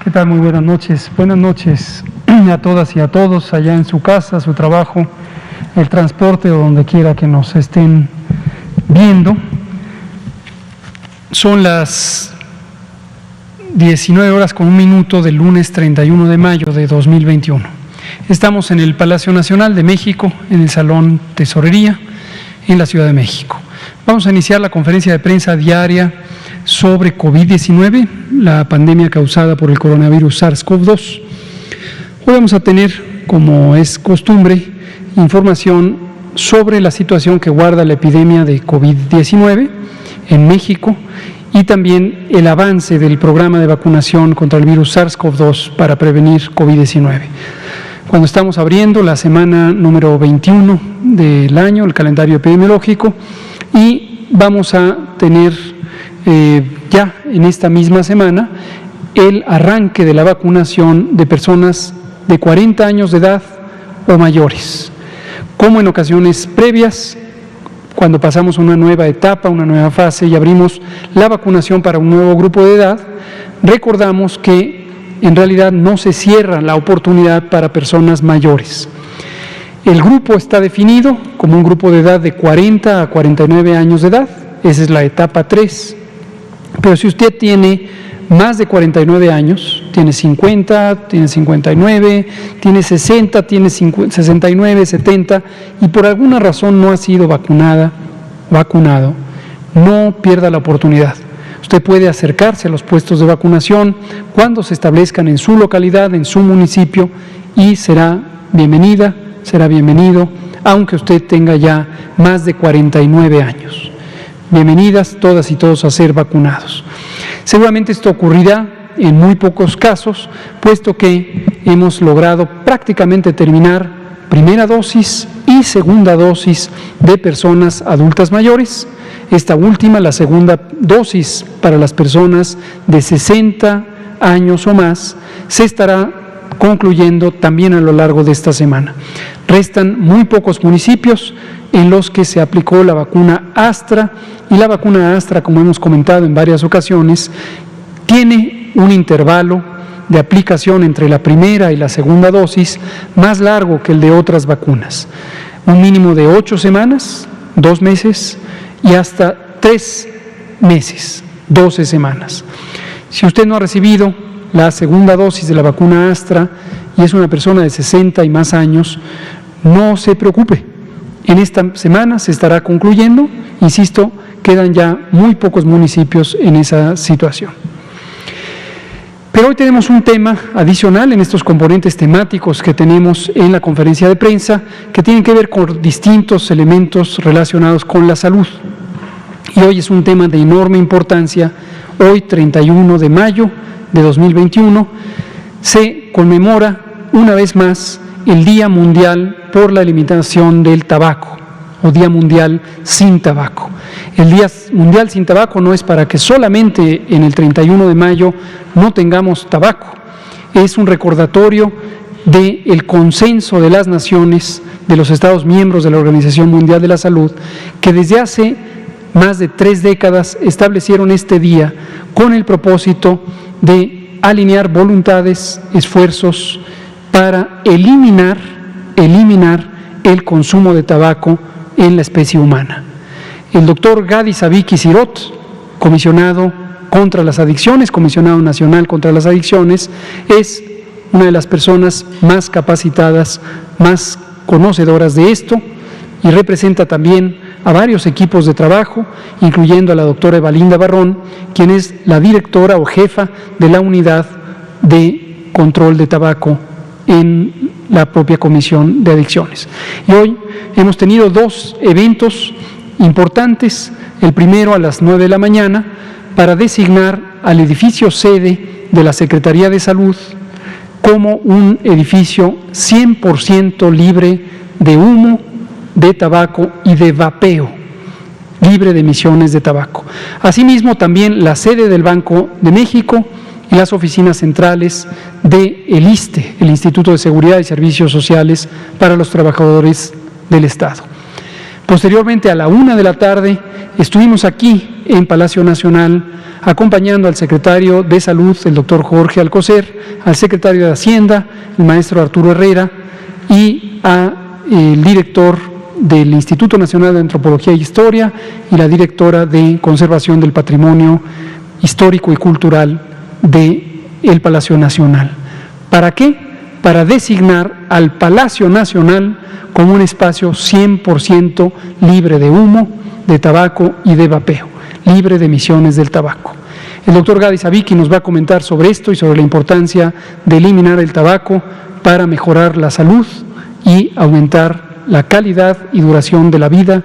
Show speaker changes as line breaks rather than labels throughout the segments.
¿Qué tal? Muy buenas noches. Buenas noches a todas y a todos allá en su casa, su trabajo, el transporte o donde quiera que nos estén viendo. Son las 19:01 del lunes 31 de mayo de 2021. Estamos en el Palacio Nacional de México, en el Salón Tesorería, en la Ciudad de México. Vamos a iniciar la conferencia de prensa diaria sobre COVID-19, la pandemia causada por el coronavirus SARS-CoV-2. Hoy vamos a tener, como es costumbre, información sobre la situación que guarda la epidemia de COVID-19 en México y también el avance del programa de vacunación contra el virus SARS-CoV-2 para prevenir COVID-19. Cuando estamos abriendo la semana número 21 del año, el calendario epidemiológico, y vamos a tener ya en esta misma semana el arranque de la vacunación de personas de 40 años de edad o mayores. Como en ocasiones previas, cuando pasamos una nueva etapa, una nueva fase y abrimos la vacunación para un nuevo grupo de edad, recordamos que en realidad no se cierra la oportunidad para personas mayores. El grupo está definido como un grupo de edad de 40 a 49 años de edad, esa es la etapa 3. Pero si usted tiene más de 49 años, tiene 50, tiene 59, tiene 60, tiene 69, 70 y por alguna razón no ha sido vacunado, no pierda la oportunidad. Usted puede acercarse a los puestos de vacunación cuando se establezcan en su localidad, en su municipio, y será bienvenida, será bienvenido, aunque usted tenga ya más de 49 años. Bienvenidas todas y todos a ser vacunados. Seguramente esto ocurrirá en muy pocos casos, puesto que hemos logrado prácticamente terminar primera dosis y segunda dosis de personas adultas mayores. Esta última, la segunda dosis para las personas de 60 años o más, se estará concluyendo también a lo largo de esta semana. Restan muy pocos municipios en los que se aplicó la vacuna Astra, y la vacuna Astra, como hemos comentado en varias ocasiones, tiene un intervalo de aplicación entre la primera y la segunda dosis más largo que el de otras vacunas. Un mínimo de 8 semanas, 2 meses, y hasta 3 meses, 12 semanas. Si usted no ha recibido la segunda dosis de la vacuna Astra y es una persona de 60 y más años, no se preocupe. En esta semana se estará concluyendo, insisto, quedan ya muy pocos municipios en esa situación. Pero hoy tenemos un tema adicional en estos componentes temáticos que tenemos en la conferencia de prensa, que tienen que ver con distintos elementos relacionados con la salud. Y hoy es un tema de enorme importancia. Hoy, 31 de mayo de 2021, se conmemora una vez más el Día Mundial por la Eliminación del Tabaco, o Día Mundial sin Tabaco. El Día Mundial sin Tabaco no es para que solamente en el 31 de mayo no tengamos tabaco, es un recordatorio del consenso de las naciones, de los Estados miembros de la Organización Mundial de la Salud, que desde hace más de 3 décadas establecieron este día con el propósito de alinear voluntades, esfuerzos para eliminar el consumo de tabaco en la especie humana. El doctor Gadi Sabiki Sirot, comisionado contra las adicciones, comisionado nacional contra las adicciones, es una de las personas más capacitadas, más conocedoras de esto, y representa también a varios equipos de trabajo, incluyendo a la doctora Evalinda Barrón, quien es la directora o jefa de la unidad de control de tabaco en la propia Comisión de Adicciones. Y hoy hemos tenido 2 eventos importantes, el primero a las 9 de la mañana, para designar al edificio sede de la Secretaría de Salud como un edificio 100% libre de humo, de tabaco y de vapeo, libre de emisiones de tabaco. Asimismo, también la sede del Banco de México y las oficinas centrales del ISSSTE, el Instituto de Seguridad y Servicios Sociales para los Trabajadores del Estado. Posteriormente, a la 1 de la tarde, estuvimos aquí en Palacio Nacional acompañando al secretario de Salud, el doctor Jorge Alcocer, al secretario de Hacienda, el maestro Arturo Herrera, y al director del Instituto Nacional de Antropología e Historia y la directora de Conservación del Patrimonio Histórico y Cultural del Palacio Nacional. ¿Para qué? Para designar al Palacio Nacional como un espacio 100% libre de humo, de tabaco y de vapeo, libre de emisiones del tabaco. El doctor Gadi Sabiki nos va a comentar sobre esto y sobre la importancia de eliminar el tabaco para mejorar la salud y aumentar la calidad y duración de la vida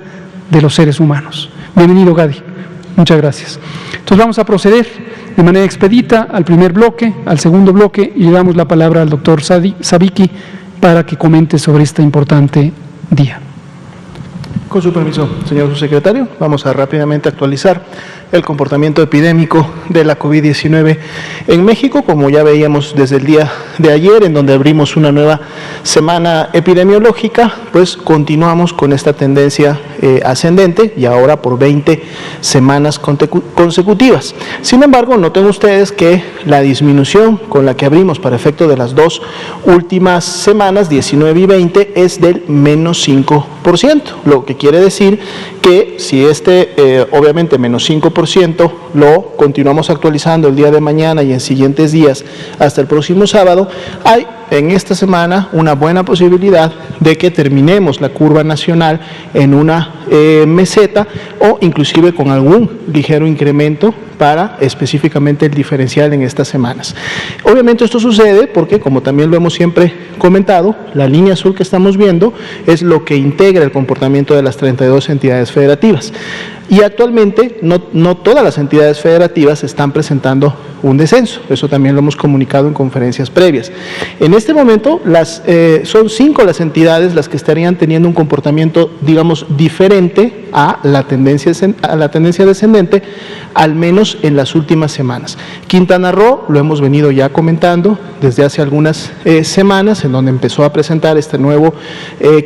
de los seres humanos. Bienvenido, Gadi. Muchas gracias. Entonces vamos a proceder de manera expedita al primer bloque, al segundo bloque, y le damos la palabra al doctor Sabiki para que comente sobre este importante día.
Con su permiso, señor subsecretario, vamos a rápidamente actualizar el comportamiento epidémico de la COVID-19 en México, como ya veíamos desde el día de ayer, en donde abrimos una nueva semana epidemiológica, pues continuamos con esta tendencia ascendente y ahora por 20 semanas consecutivas. Sin embargo, noten ustedes que la disminución con la que abrimos para efecto de las dos últimas semanas, 19 y 20, es del menos 5%, lo que quiere decir que si obviamente menos 5%, lo continuamos actualizando el día de mañana y en siguientes días hasta el próximo sábado, hay en esta semana una buena posibilidad de que terminemos la curva nacional en una meseta o inclusive con algún ligero incremento para específicamente el diferencial en estas semanas. Obviamente esto sucede porque, como también lo hemos siempre comentado, la línea azul que estamos viendo es lo que integra el comportamiento de las 32 entidades federativas. Y actualmente no todas las entidades federativas están presentando un descenso, eso también lo hemos comunicado en conferencias previas. En este momento son 5 las entidades las que estarían teniendo un comportamiento, digamos, diferente a la tendencia descendente, al menos en las últimas semanas. Quintana Roo, lo hemos venido ya comentando desde hace algunas semanas, en donde empezó a presentar este nuevo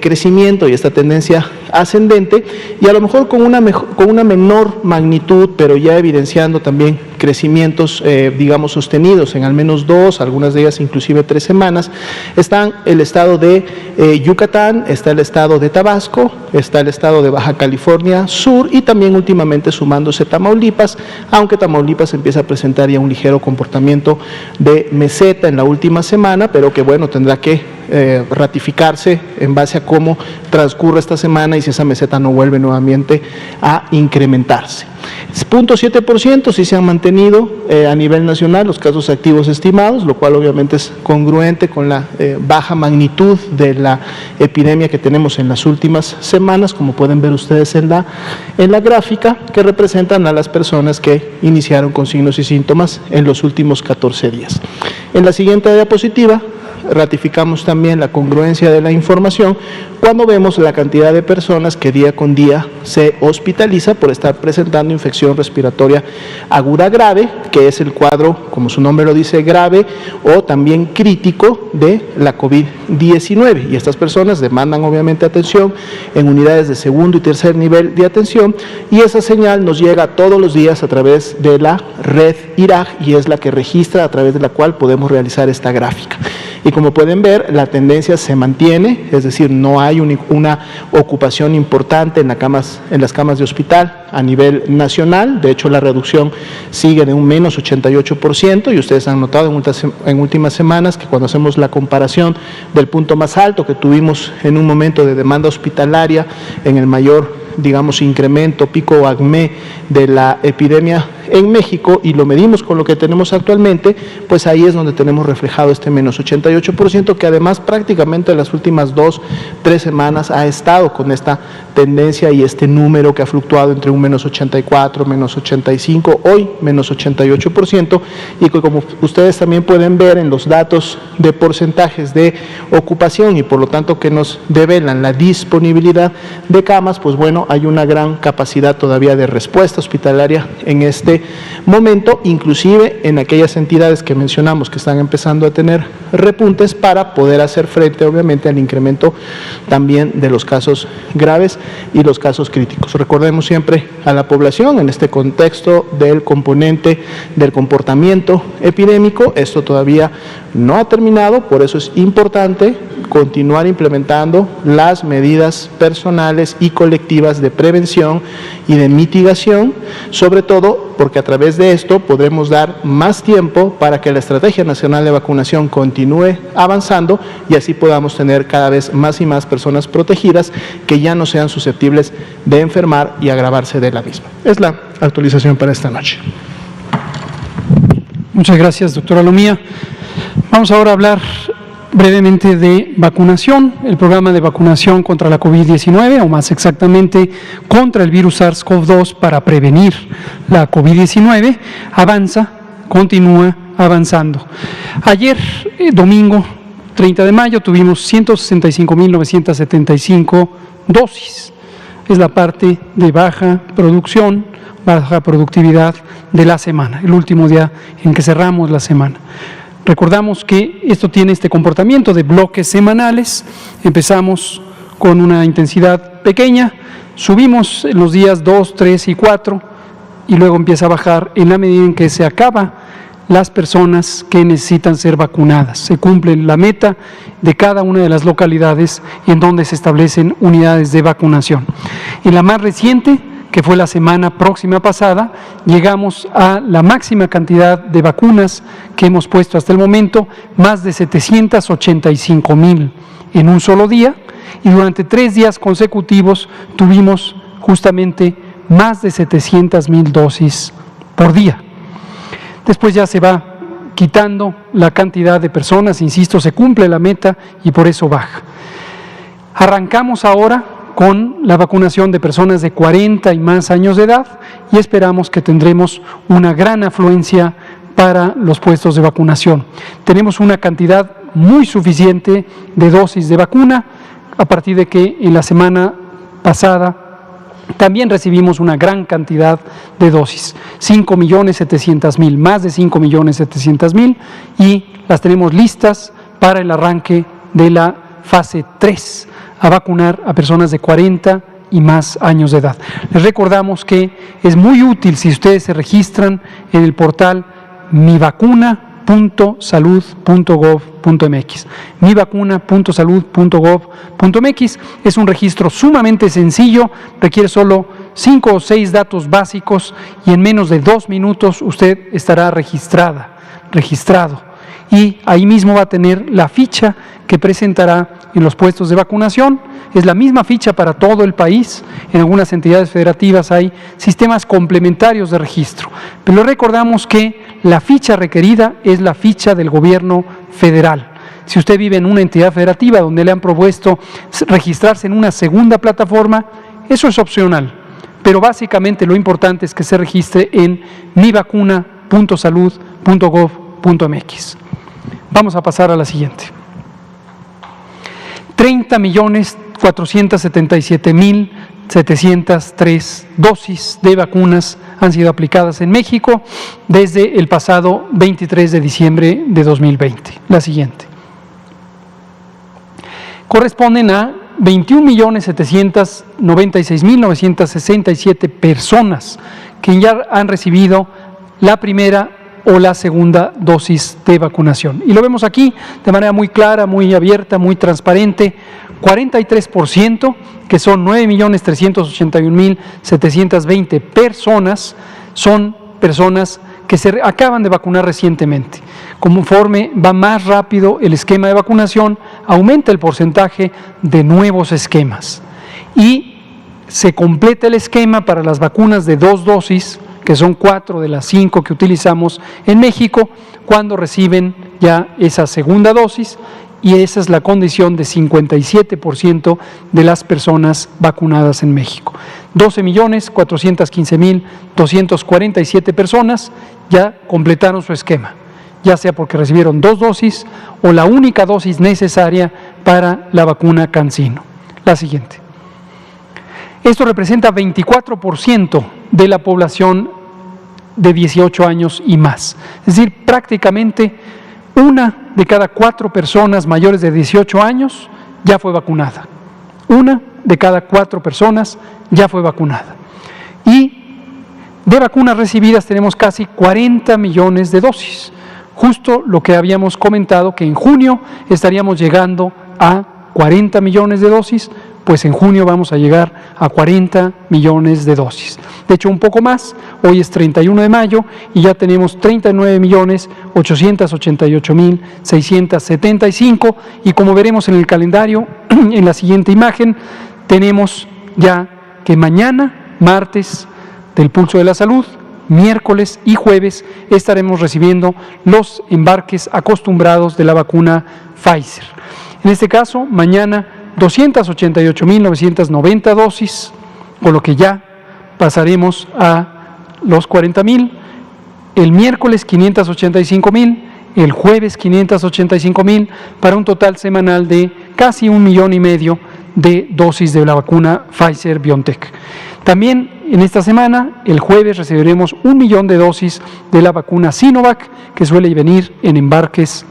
crecimiento y esta tendencia ascendente, y a lo mejor con una menor magnitud, pero ya evidenciando también crecimientos, digamos, sostenidos en al menos 2, algunas de ellas inclusive 3 semanas, están el estado de Yucatán, está el estado de Tabasco, está el estado de Baja California Sur y también últimamente sumándose Tamaulipas, aunque Tamaulipas empieza a presentar ya un ligero comportamiento de meseta en la última semana, pero que bueno, tendrá que ratificarse en base a cómo transcurre esta semana y si esa meseta no vuelve nuevamente a incrementarse. 0.7% sí se han mantenido a nivel nacional los casos activos estimados, lo cual obviamente es congruente con la baja magnitud de la epidemia que tenemos en las últimas semanas, como pueden ver ustedes en la gráfica, que representan a las personas que iniciaron con signos y síntomas en los últimos 14 días. En la siguiente diapositiva ratificamos también la congruencia de la información cuando vemos la cantidad de personas que día con día se hospitaliza por estar presentando infección respiratoria aguda grave, que es el cuadro, como su nombre lo dice, grave o también crítico de la COVID-19. Y estas personas demandan obviamente atención en unidades de segundo y tercer nivel de atención, y esa señal nos llega todos los días a través de la red IRAG y es la que registra, a través de la cual podemos realizar esta gráfica. Y como pueden ver, la tendencia se mantiene, es decir, no hay una ocupación importante en las camas de hospital a nivel nacional. De hecho, la reducción sigue de un menos 88%, y ustedes han notado en últimas semanas que cuando hacemos la comparación del punto más alto que tuvimos en un momento de demanda hospitalaria, en el mayor, digamos, incremento, pico o acmé de la epidemia en México, y lo medimos con lo que tenemos actualmente, pues ahí es donde tenemos reflejado este menos 88%, que además prácticamente en las últimas 2-3 semanas ha estado con esta tendencia y este número que ha fluctuado entre un menos 84, menos 85, hoy menos 88%, y que como ustedes también pueden ver en los datos de porcentajes de ocupación y por lo tanto que nos develan la disponibilidad de camas, pues bueno, hay una gran capacidad todavía de respuesta hospitalaria en este este momento, inclusive en aquellas entidades que mencionamos que están empezando a tener repuntes, para poder hacer frente obviamente al incremento también de los casos graves y los casos críticos. Recordemos siempre a la población en este contexto del componente del comportamiento epidémico. Esto todavía no ha terminado, por eso es importante continuar implementando las medidas personales y colectivas de prevención y de mitigación, sobre todo porque a través de esto podremos dar más tiempo para que la Estrategia Nacional de Vacunación continúe avanzando y así podamos tener cada vez más y más personas protegidas que ya no sean susceptibles de enfermar y agravarse de la misma. Es la actualización para esta noche.
Muchas gracias, doctora Lomía. Vamos ahora a hablar brevemente de vacunación. El programa de vacunación contra la COVID-19, o más exactamente contra el virus SARS-CoV-2 para prevenir la COVID-19, avanza, continúa avanzando. Ayer, domingo 30 de mayo, tuvimos 165.975 dosis. Es la parte de baja producción, baja productividad de la semana, el último día en que cerramos la semana. Recordamos que esto tiene este comportamiento de bloques semanales. Empezamos con una intensidad pequeña, subimos en los días 2, 3 y 4 y luego empieza a bajar en la medida en que se acaba las personas que necesitan ser vacunadas. Se cumple la meta de cada una de las localidades en donde se establecen unidades de vacunación. En la más reciente, que fue la semana próxima pasada, llegamos a la máxima cantidad de vacunas que hemos puesto hasta el momento, más de 785,000 en un solo día, y durante 3 días consecutivos tuvimos justamente más de 700,000 dosis por día. Después ya se va quitando la cantidad de personas, insisto, se cumple la meta y por eso baja. Arrancamos ahora con la vacunación de personas de 40 y más años de edad y esperamos que tendremos una gran afluencia para los puestos de vacunación. Tenemos una cantidad muy suficiente de dosis de vacuna, a partir de que en la semana pasada también recibimos una gran cantidad de dosis, 5.700.000, más de 5.700.000, y las tenemos listas para el arranque de la fase 3, a vacunar a personas de 40 y más años de edad. Les recordamos que es muy útil si ustedes se registran en el portal mivacuna.salud.gov.mx. mivacuna.salud.gov.mx es un registro sumamente sencillo, requiere solo 5 o 6 datos básicos y en menos de 2 minutos usted estará registrado. Y ahí mismo va a tener la ficha que presentará en los puestos de vacunación. Es la misma ficha para todo el país. En algunas entidades federativas hay sistemas complementarios de registro. Pero recordamos que la ficha requerida es la ficha del gobierno federal. Si usted vive en una entidad federativa donde le han propuesto registrarse en una segunda plataforma, eso es opcional. Pero básicamente lo importante es que se registre en mivacuna.salud.gov.mx. Vamos a pasar a la siguiente. 30.477.703 dosis de vacunas han sido aplicadas en México desde el pasado 23 de diciembre de 2020. La siguiente. Corresponden a 21.796.967 personas que ya han recibido la primera o la segunda dosis de vacunación. Y lo vemos aquí de manera muy clara, muy abierta, muy transparente. 43%, que son 9.381.720 personas, son personas que se acaban de vacunar recientemente. Conforme va más rápido el esquema de vacunación, aumenta el porcentaje de nuevos esquemas. Y se completa el esquema para las vacunas de 2 dosis, que son 4 de las 5 que utilizamos en México, cuando reciben ya esa segunda dosis, y esa es la condición de 57% de las personas vacunadas en México. 12.415.247 personas ya completaron su esquema, ya sea porque recibieron 2 dosis o la única dosis necesaria para la vacuna CanSino. La siguiente. Esto representa 24% de la población de 18 años y más. Es decir, prácticamente 1 de cada 4 personas mayores de 18 años ya fue vacunada. 1 de cada 4 personas ya fue vacunada. Y de vacunas recibidas tenemos casi 40 millones de dosis. Justo lo que habíamos comentado, que en junio estaríamos llegando a 40 millones de dosis, pues en junio vamos a llegar a 40 millones de dosis. De hecho, un poco más, hoy es 31 de mayo y ya tenemos 39.888.675 y como veremos en el calendario, en la siguiente imagen, tenemos ya que mañana, martes, del Pulso de la Salud, miércoles y jueves estaremos recibiendo los embarques acostumbrados de la vacuna Pfizer. En este caso, mañana 288.990 dosis, con lo que ya pasaremos a los 40.000, el miércoles 585.000, el jueves 585.000, para un total semanal de casi 1,5 millones de dosis de la vacuna Pfizer-BioNTech. También en esta semana, el jueves, recibiremos 1 millón de dosis de la vacuna Sinovac, que suele venir en embarques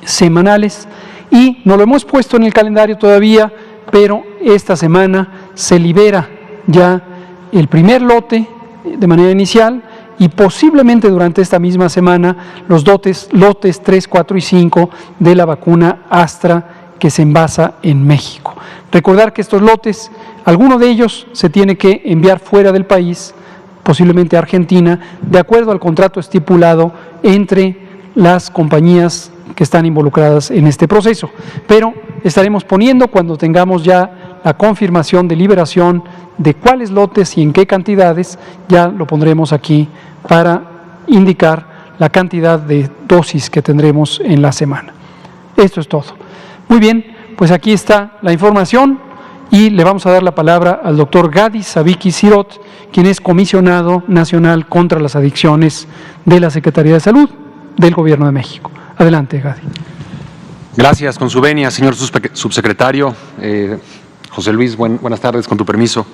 semanales. Y no lo hemos puesto en el calendario todavía, pero esta semana se libera ya el primer lote de manera inicial y posiblemente durante esta misma semana los lotes 3, 4 y 5 de la vacuna Astra que se envasa en México. Recordar que estos lotes, alguno de ellos se tiene que enviar fuera del país, posiblemente a Argentina, de acuerdo al contrato estipulado entre las compañías que están involucradas en este proceso. Pero estaremos poniendo, cuando tengamos ya la confirmación de liberación de cuáles lotes y en qué cantidades, ya lo pondremos aquí para indicar la cantidad de dosis que tendremos en la semana. Esto es todo. Muy bien, pues aquí está la información y le vamos a dar la palabra al doctor Gadi Savicki Sirot, quien es comisionado nacional contra las adicciones de la Secretaría de Salud del Gobierno de México. Adelante, Gadi.
Gracias, con su venia, señor subsecretario. José Luis, buenas tardes, con tu permiso.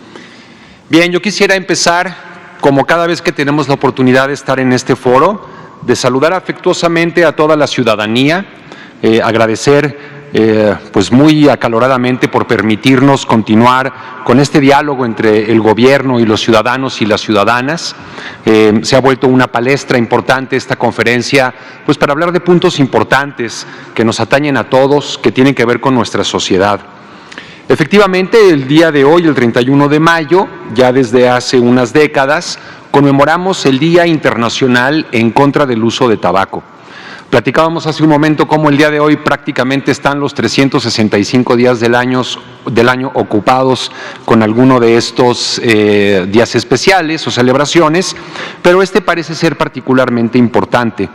Bien, yo quisiera empezar, como cada vez que tenemos la oportunidad de estar en este foro, de saludar afectuosamente a toda la ciudadanía, agradecer pues muy acaloradamente por permitirnos continuar con este diálogo entre el gobierno y los ciudadanos y las ciudadanas. Se ha vuelto una palestra importante esta conferencia, pues para hablar de puntos importantes que nos atañen a todos, que tienen que ver con nuestra sociedad. Efectivamente, el día de hoy, el 31 de mayo, ya desde hace unas décadas, conmemoramos el Día Internacional en contra del uso de tabaco. Platicábamos hace un momento cómo el día de hoy prácticamente están los 365 días del año ocupados con alguno de estos días especiales o celebraciones, pero este parece ser particularmente importante.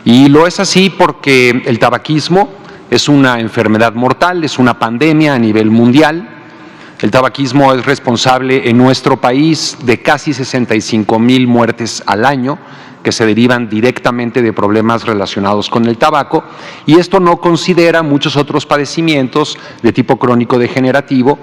Y lo es así porque el tabaquismo es una enfermedad mortal, es una pandemia a nivel mundial. El tabaquismo es responsable en nuestro país de casi 65,000 muertes al año, que se derivan directamente de problemas relacionados con el tabaco, y esto no considera muchos otros padecimientos de tipo crónico degenerativo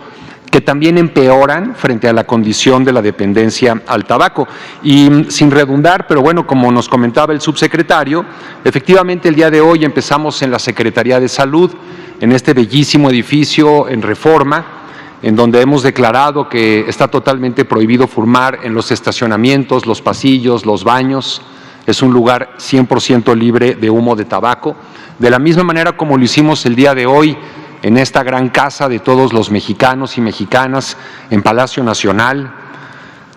que también empeoran frente a la condición de la dependencia al tabaco. Y sin redundar, pero bueno, como nos comentaba el subsecretario, efectivamente el día de hoy empezamos en la Secretaría de Salud, en este bellísimo edificio en Reforma, en donde hemos declarado que está totalmente prohibido fumar en los estacionamientos, los pasillos, los baños. Es un lugar 100% libre de humo de tabaco, de la misma manera como lo hicimos el día de hoy en esta gran casa de todos los mexicanos y mexicanas en Palacio Nacional.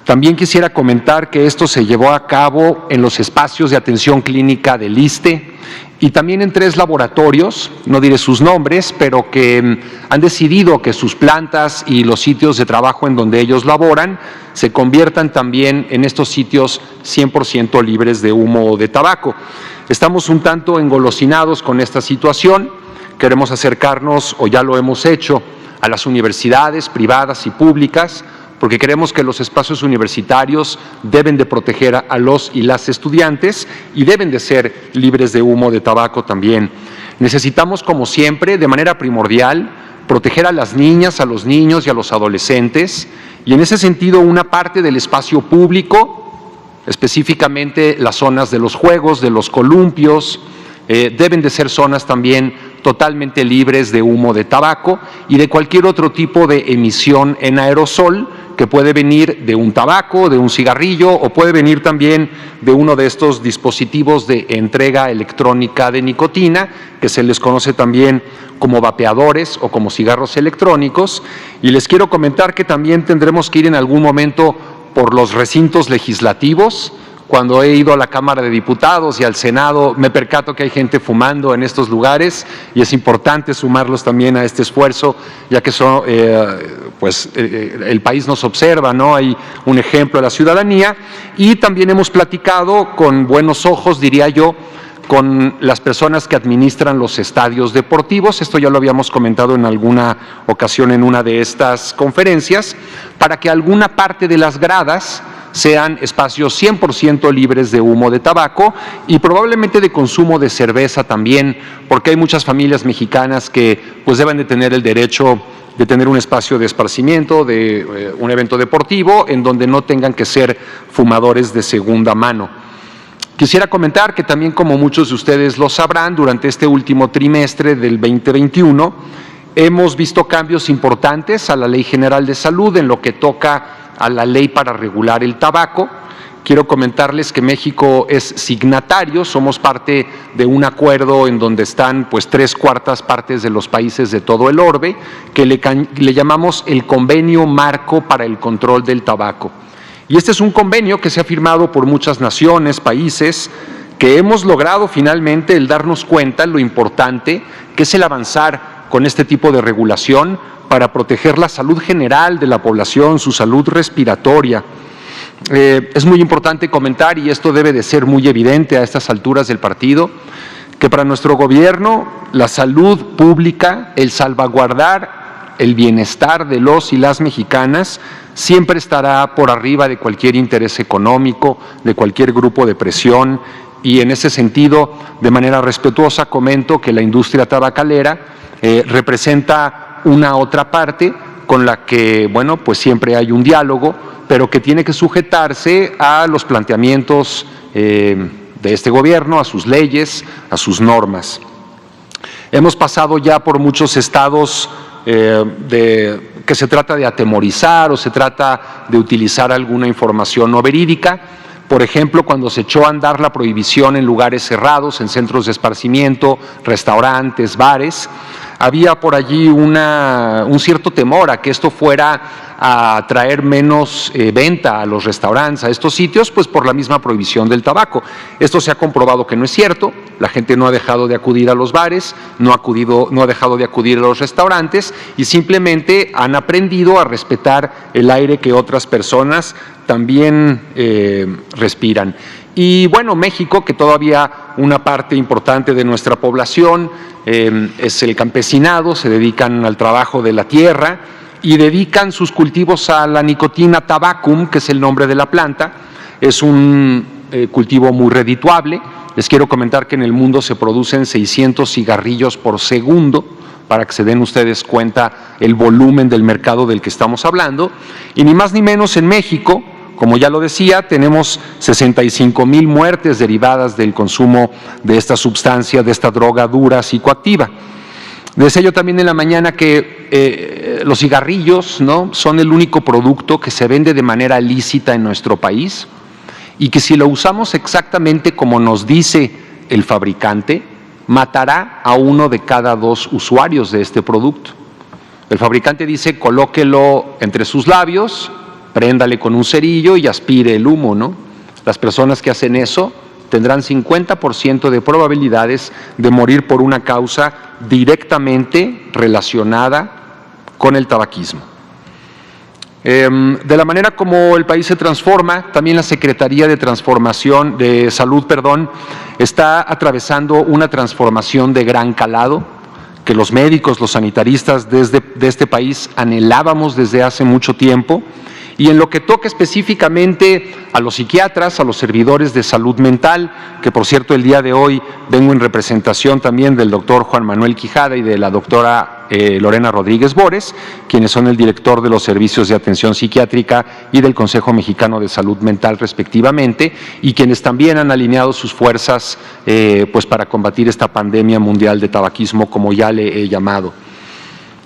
También quisiera comentar que esto se llevó a cabo en los espacios de atención clínica del ISSSTE y también en 3 laboratorios, no diré sus nombres, pero que han decidido que sus plantas y los sitios de trabajo en donde ellos laboran se conviertan también en estos sitios 100% libres de humo de tabaco. Estamos un tanto engolosinados con esta situación, queremos acercarnos, o ya lo hemos hecho, a las universidades privadas y públicas, porque creemos que los espacios universitarios deben de proteger a los y las estudiantes y deben de ser libres de humo de tabaco también. Necesitamos, como siempre, de manera primordial, proteger a las niñas, a los niños y a los adolescentes, y en ese sentido una parte del espacio público específicamente las zonas de los juegos, de los columpios, deben de ser zonas también totalmente libres de humo de tabaco y de cualquier otro tipo de emisión en aerosol que puede venir de un tabaco, de un cigarrillo o puede venir también de uno de estos dispositivos de entrega electrónica de nicotina, que se les conoce también como vapeadores o como cigarros electrónicos. Y les quiero comentar que también tendremos que ir en algún momento por los recintos legislativos. Cuando he ido a la Cámara de Diputados y al Senado, me percato que hay gente fumando en estos lugares y es importante sumarlos también a este esfuerzo, ya que son, el país nos observa, ¿no? Hay un ejemplo de la ciudadanía y también hemos platicado con buenos ojos, diría yo, con las personas que administran los estadios deportivos, esto ya lo habíamos comentado en alguna ocasión en una de estas conferencias, para que alguna parte de las gradas sean espacios 100% libres de humo de tabaco y probablemente de consumo de cerveza también, porque hay muchas familias mexicanas que pues deben de tener el derecho de tener un espacio de esparcimiento, de un evento deportivo, en donde no tengan que ser fumadores de segunda mano. Quisiera comentar que también, como muchos de ustedes lo sabrán, durante este último trimestre del 2021 hemos visto cambios importantes a la Ley General de Salud en lo que toca a la ley para regular el tabaco. Quiero comentarles que México es signatario, somos parte de un acuerdo en donde están pues 3/4 partes de los países de todo el orbe, que le llamamos el Convenio Marco para el Control del Tabaco. Y este es un convenio que se ha firmado por muchas naciones, países, que hemos logrado finalmente el darnos cuenta lo importante que es el avanzar con este tipo de regulación para proteger la salud general de la población, su salud respiratoria. Es muy importante comentar, y esto debe de ser muy evidente a estas alturas del partido, que para nuestro gobierno la salud pública, el salvaguardar el bienestar de los y las mexicanas, siempre estará por arriba de cualquier interés económico, de cualquier grupo de presión, y en ese sentido, de manera respetuosa, comento que la industria tabacalera representa una otra parte con la que, bueno, pues siempre hay un diálogo, pero que tiene que sujetarse a los planteamientos de este gobierno, a sus leyes, a sus normas. Hemos pasado ya por muchos estados que se trata de atemorizar o se trata de utilizar alguna información no verídica. Por ejemplo, cuando se echó a andar la prohibición en lugares cerrados, en centros de esparcimiento, restaurantes, bares, había por allí un cierto temor a que esto fuera a traer menos venta a los restaurantes, a estos sitios, pues por la misma prohibición del tabaco. Esto se ha comprobado que no es cierto, la gente no ha dejado de acudir a los bares, no ha dejado de acudir a los restaurantes y simplemente han aprendido a respetar el aire que otras personas también respiran. Y bueno, México, que todavía una parte importante de nuestra población es el campesinado, se dedican al trabajo de la tierra y dedican sus cultivos a la Nicotina tabacum, que es el nombre de la planta. Es un cultivo muy redituable. Les quiero comentar que en el mundo se producen 600 cigarrillos por segundo, para que se den ustedes cuenta el volumen del mercado del que estamos hablando. Y ni más ni menos en México, como ya lo decía, tenemos 65,000 muertes derivadas del consumo de esta sustancia, de esta droga dura psicoactiva. Decía yo también en la mañana que los cigarrillos, ¿no?, son el único producto que se vende de manera lícita en nuestro país y que si lo usamos exactamente como nos dice el fabricante, matará a 1 de cada 2 usuarios de este producto. El fabricante dice: colóquelo entre sus labios, préndale con un cerillo y aspire el humo, ¿no? Las personas que hacen eso tendrán 50% de probabilidades de morir por una causa directamente relacionada con el tabaquismo. De la manera como el país se transforma, también la Secretaría de Salud, está atravesando una transformación de gran calado que los médicos, los sanitaristas de este país anhelábamos desde hace mucho tiempo. Y en lo que toca específicamente a los psiquiatras, a los servidores de salud mental, que por cierto el día de hoy vengo en representación también del doctor Juan Manuel Quijada y de la doctora Lorena Rodríguez Bores, quienes son el director de los Servicios de Atención Psiquiátrica y del Consejo Mexicano de Salud Mental, respectivamente, y quienes también han alineado sus fuerzas pues para combatir esta pandemia mundial de tabaquismo, como ya le he llamado.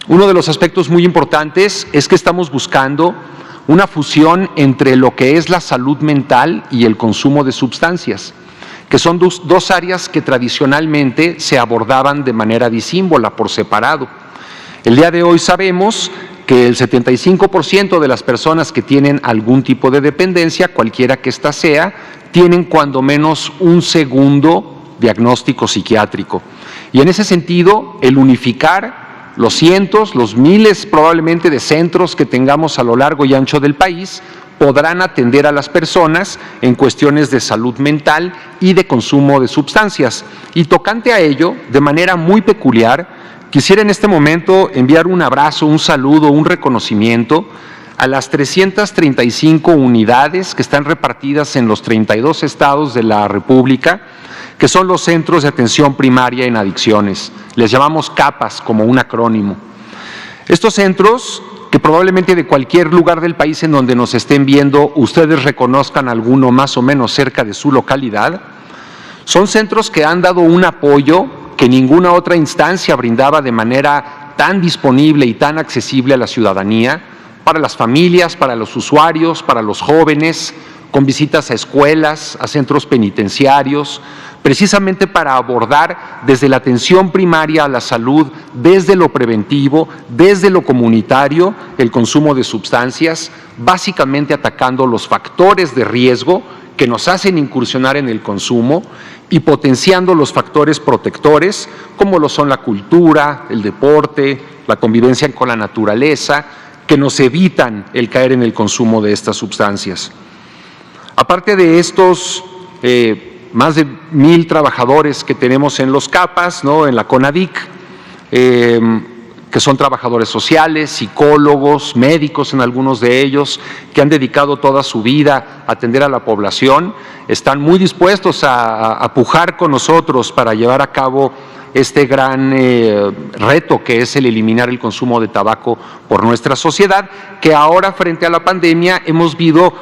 Uno de los aspectos muy importantes es que estamos buscando una fusión entre lo que es la salud mental y el consumo de sustancias, que son dos áreas que tradicionalmente se abordaban de manera disímbola, por separado. El día de hoy sabemos que el 75% de las personas que tienen algún tipo de dependencia, cualquiera que ésta sea, tienen cuando menos un segundo diagnóstico psiquiátrico. Y en ese sentido, el unificar los cientos, los miles probablemente de centros que tengamos a lo largo y ancho del país, podrán atender a las personas en cuestiones de salud mental y de consumo de sustancias. Y tocante a ello, de manera muy peculiar, quisiera en este momento enviar un abrazo, un saludo, un reconocimiento a las 335 unidades que están repartidas en los 32 estados de la República, que son los Centros de Atención Primaria en Adicciones. Les llamamos CAPAS como un acrónimo. Estos centros, que probablemente de cualquier lugar del país en donde nos estén viendo, ustedes reconozcan alguno más o menos cerca de su localidad, son centros que han dado un apoyo que ninguna otra instancia brindaba de manera tan disponible y tan accesible a la ciudadanía, para las familias, para los usuarios, para los jóvenes, con visitas a escuelas, a centros penitenciarios, precisamente para abordar desde la atención primaria a la salud, desde lo preventivo, desde lo comunitario, el consumo de sustancias, básicamente atacando los factores de riesgo que nos hacen incursionar en el consumo y potenciando los factores protectores, como lo son la cultura, el deporte, la convivencia con la naturaleza, que nos evitan el caer en el consumo de estas sustancias. Aparte de estos más de 1,000 trabajadores que tenemos en los CAPAS, ¿no?, en la CONADIC, que son trabajadores sociales, psicólogos, médicos en algunos de ellos, que han dedicado toda su vida a atender a la población, están muy dispuestos a pujar con nosotros para llevar a cabo este gran reto que es el eliminar el consumo de tabaco por nuestra sociedad, que ahora frente a la pandemia hemos visto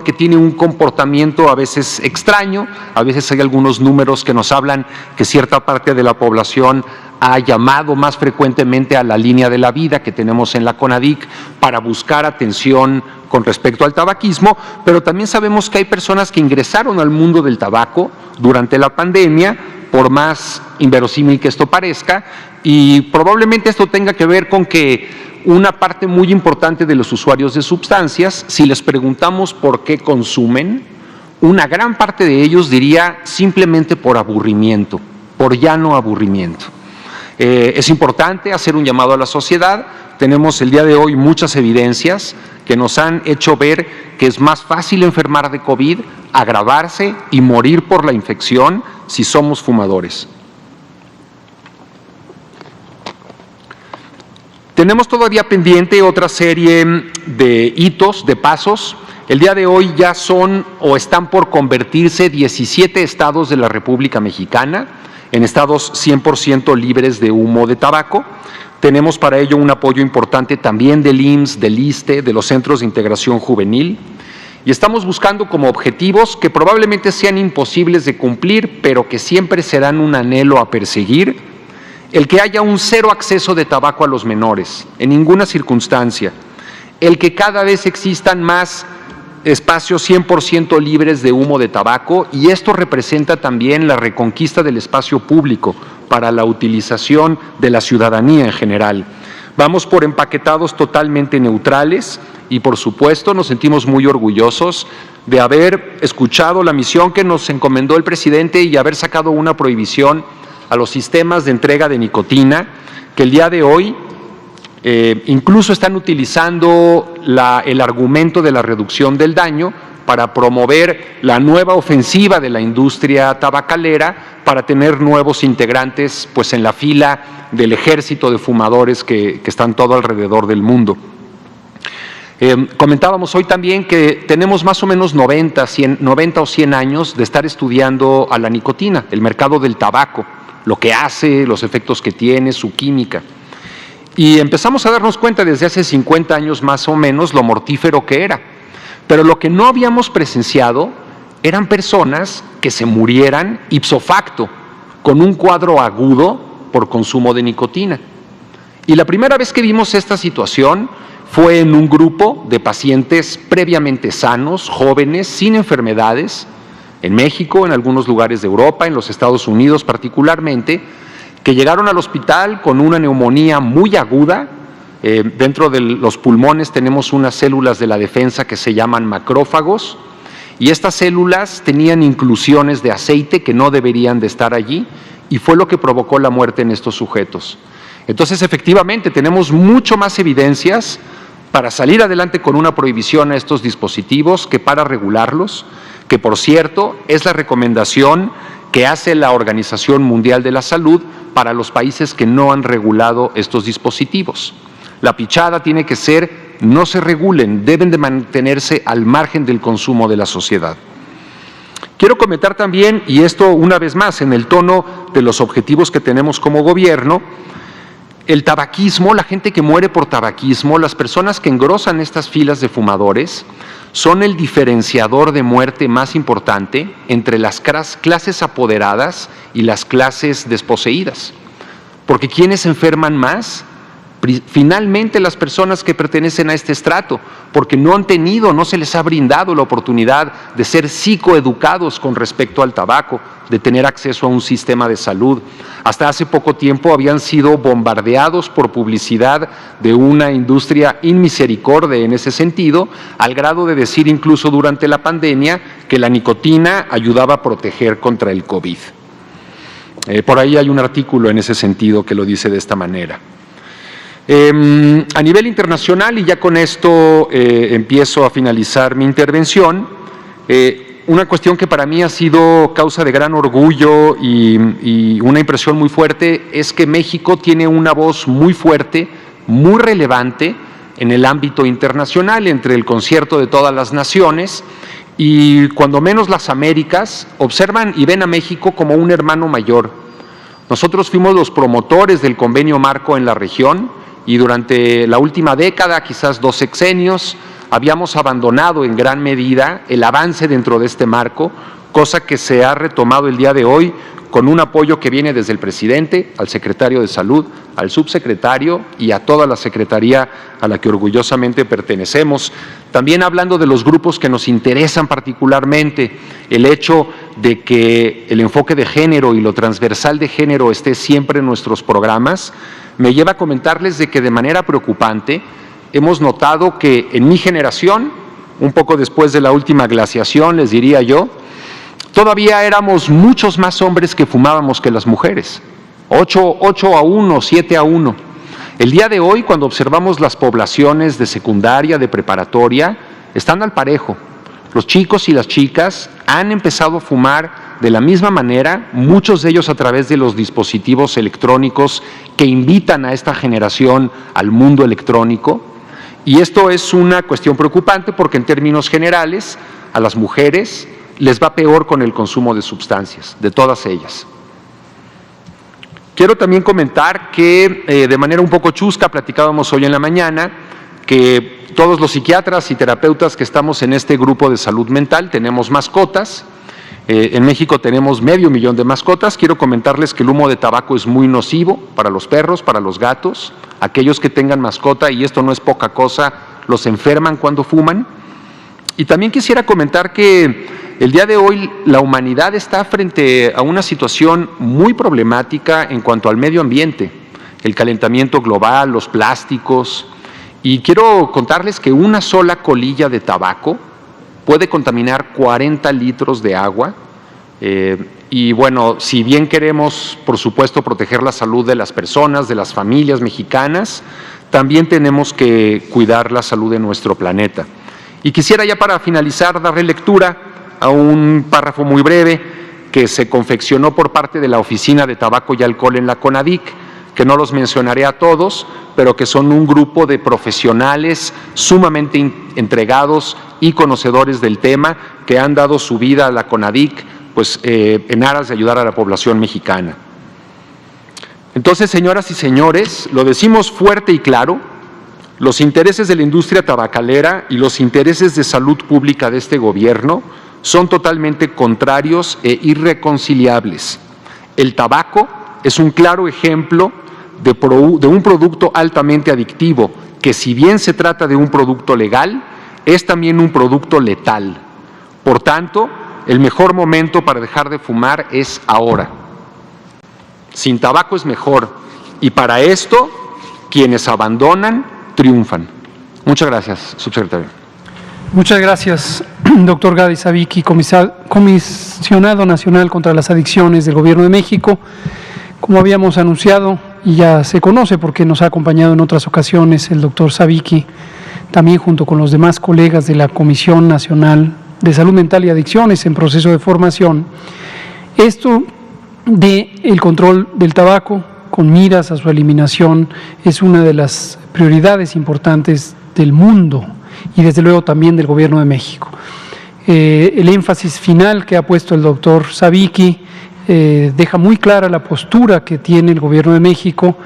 que tiene un comportamiento a veces extraño. A veces hay algunos números que nos hablan que cierta parte de la población ha llamado más frecuentemente a la línea de la vida que tenemos en la CONADIC para buscar atención con respecto al tabaquismo, pero también sabemos que hay personas que ingresaron al mundo del tabaco durante la pandemia, por más inverosímil que esto parezca, y probablemente esto tenga que ver con que una parte muy importante de los usuarios de sustancias, si les preguntamos por qué consumen, una gran parte de ellos diría simplemente por aburrimiento, por llano aburrimiento. Es importante hacer un llamado a la sociedad. Tenemos el día de hoy muchas evidencias que nos han hecho ver que es más fácil enfermar de COVID, agravarse y morir por la infección si somos fumadores. Tenemos todavía pendiente otra serie de hitos, de pasos. El día de hoy ya son o están por convertirse 17 estados de la República Mexicana en estados 100% libres de humo de tabaco. Tenemos para ello un apoyo importante también del IMSS, del ISSSTE, de los Centros de Integración Juvenil, y estamos buscando como objetivos que probablemente sean imposibles de cumplir, pero que siempre serán un anhelo a perseguir, el que haya un cero acceso de tabaco a los menores, en ninguna circunstancia, el que cada vez existan más espacios 100% libres de humo de tabaco, y esto representa también la reconquista del espacio público para la utilización de la ciudadanía en general. Vamos por empaquetados totalmente neutrales y, por supuesto, nos sentimos muy orgullosos de haber escuchado la misión que nos encomendó el presidente y haber sacado una prohibición a los sistemas de entrega de nicotina, que el día de hoy incluso están utilizando el argumento de la reducción del daño para promover la nueva ofensiva de la industria tabacalera para tener nuevos integrantes pues en la fila del ejército de fumadores que están todo alrededor del mundo. Comentábamos hoy también que tenemos más o menos 90 o 100 años de estar estudiando a la nicotina, el mercado del tabaco, lo que hace, los efectos que tiene, su química. Y empezamos a darnos cuenta desde hace 50 años más o menos lo mortífero que era. Pero lo que no habíamos presenciado eran personas que se murieran ipso facto, con un cuadro agudo por consumo de nicotina. Y la primera vez que vimos esta situación fue en un grupo de pacientes previamente sanos, jóvenes, sin enfermedades, en México, en algunos lugares de Europa, en los Estados Unidos particularmente, que llegaron al hospital con una neumonía muy aguda. Dentro de los pulmones tenemos unas células de la defensa que se llaman macrófagos, y estas células tenían inclusiones de aceite que no deberían de estar allí, y fue lo que provocó la muerte en estos sujetos. Entonces, efectivamente, tenemos mucho más evidencias para salir adelante con una prohibición a estos dispositivos que para regularlos, que por cierto es la recomendación que hace la Organización Mundial de la Salud para los países que no han regulado estos dispositivos. La pichada tiene que ser, no se regulen, deben de mantenerse al margen del consumo de la sociedad. Quiero comentar también, y esto una vez más en el tono de los objetivos que tenemos como gobierno, el tabaquismo, la gente que muere por tabaquismo, las personas que engrosan estas filas de fumadores, son el diferenciador de muerte más importante entre las clases apoderadas y las clases desposeídas. Porque ¿quiénes enferman más? Finalmente las personas que pertenecen a este estrato, porque no han tenido, no se les ha brindado la oportunidad de ser psicoeducados con respecto al tabaco, de tener acceso a un sistema de salud. Hasta hace poco tiempo habían sido bombardeados por publicidad de una industria inmisericordia en ese sentido, al grado de decir incluso durante la pandemia que la nicotina ayudaba a proteger contra el COVID. Por ahí hay un artículo en ese sentido que lo dice de esta manera. A nivel internacional, y ya con esto empiezo a finalizar mi intervención, una cuestión que para mí ha sido causa de gran orgullo y una impresión muy fuerte es que México tiene una voz muy fuerte, muy relevante en el ámbito internacional, entre el concierto de todas las naciones, y cuando menos las Américas observan y ven a México como un hermano mayor. Nosotros fuimos los promotores del convenio marco en la región, y durante la última década, quizás 2 sexenios, habíamos abandonado en gran medida el avance dentro de este marco, cosa que se ha retomado el día de hoy con un apoyo que viene desde el presidente, al secretario de Salud, al subsecretario y a toda la secretaría a la que orgullosamente pertenecemos. También hablando de los grupos que nos interesan particularmente, el hecho de que el enfoque de género y lo transversal de género esté siempre en nuestros programas, me lleva a comentarles de que de manera preocupante hemos notado que en mi generación, un poco después de la última glaciación, les diría yo, todavía éramos muchos más hombres que fumábamos que las mujeres, 8-1, 7-1. El día de hoy, cuando observamos las poblaciones de secundaria, de preparatoria, están al parejo. Los chicos y las chicas han empezado a fumar de la misma manera, muchos de ellos a través de los dispositivos electrónicos que invitan a esta generación al mundo electrónico. Y esto es una cuestión preocupante porque en términos generales a las mujeres les va peor con el consumo de sustancias, de todas ellas. Quiero también comentar que de manera un poco chusca platicábamos hoy en la mañana que todos los psiquiatras y terapeutas que estamos en este grupo de salud mental tenemos mascotas. En México tenemos 500,000 de mascotas. Quiero comentarles que el humo de tabaco es muy nocivo para los perros, para los gatos. Aquellos que tengan mascota, y esto no es poca cosa, los enferman cuando fuman. Y también quisiera comentar que el día de hoy la humanidad está frente a una situación muy problemática en cuanto al medio ambiente, el calentamiento global, los plásticos, y quiero contarles que una sola colilla de tabaco puede contaminar 40 litros de agua. Y bueno, si bien queremos, por supuesto, proteger la salud de las personas, de las familias mexicanas, también tenemos que cuidar la salud de nuestro planeta. Y quisiera ya para finalizar darle lectura a un párrafo muy breve que se confeccionó por parte de la Oficina de Tabaco y Alcohol en la CONADIC, que no los mencionaré a todos, pero que son un grupo de profesionales sumamente entregados y conocedores del tema, que han dado su vida a la CONADIC, pues en aras de ayudar a la población mexicana. Entonces, señoras y señores, lo decimos fuerte y claro, los intereses de la industria tabacalera y los intereses de salud pública de este gobierno son totalmente contrarios e irreconciliables. El tabaco es un claro ejemplo de un producto altamente adictivo, que si bien se trata de un producto legal, es también un producto letal. Por tanto, el mejor momento para dejar de fumar es ahora. Sin tabaco es mejor, y para esto, quienes abandonan, triunfan. Muchas gracias, subsecretario.
Muchas gracias, doctor Gadi Savicki, comisionado nacional contra las adicciones del Gobierno de México. Como habíamos anunciado, y ya se conoce porque nos ha acompañado en otras ocasiones el doctor Savicki, también junto con los demás colegas de la Comisión Nacional de Salud Mental y Adicciones en proceso de formación, esto del control del tabaco con miras a su eliminación es una de las prioridades importantes del mundo y desde luego también del Gobierno de México. El énfasis final que ha puesto el doctor Savicki deja muy clara la postura que tiene el Gobierno de México.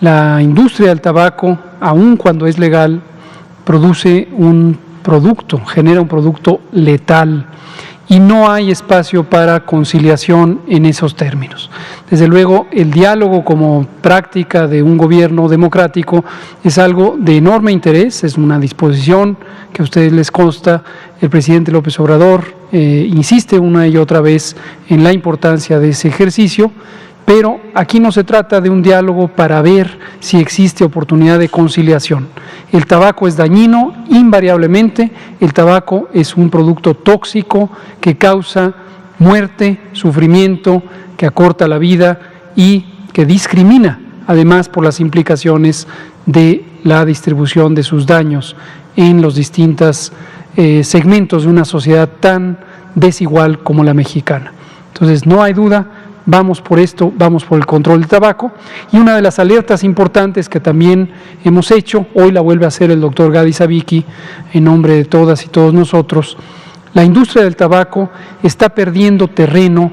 La industria del tabaco, aun cuando es legal, produce un producto, genera un producto letal y no hay espacio para conciliación en esos términos. Desde luego, el diálogo como práctica de un gobierno democrático es algo de enorme interés, es una disposición que a ustedes les consta. El presidente López Obrador insiste una y otra vez en la importancia de ese ejercicio, pero aquí no se trata de un diálogo para ver si existe oportunidad de conciliación. El tabaco es dañino, invariablemente, el tabaco es un producto tóxico que causa muerte, sufrimiento, que acorta la vida y que discrimina, además, por las implicaciones de la distribución de sus daños en los distintos segmentos de una sociedad tan desigual como la mexicana. Entonces, no hay duda. Vamos por esto, vamos por el control del tabaco. Y una de las alertas importantes que también hemos hecho, hoy la vuelve a hacer el doctor Gadi Savicki en nombre de todas y todos nosotros, la industria del tabaco está perdiendo terreno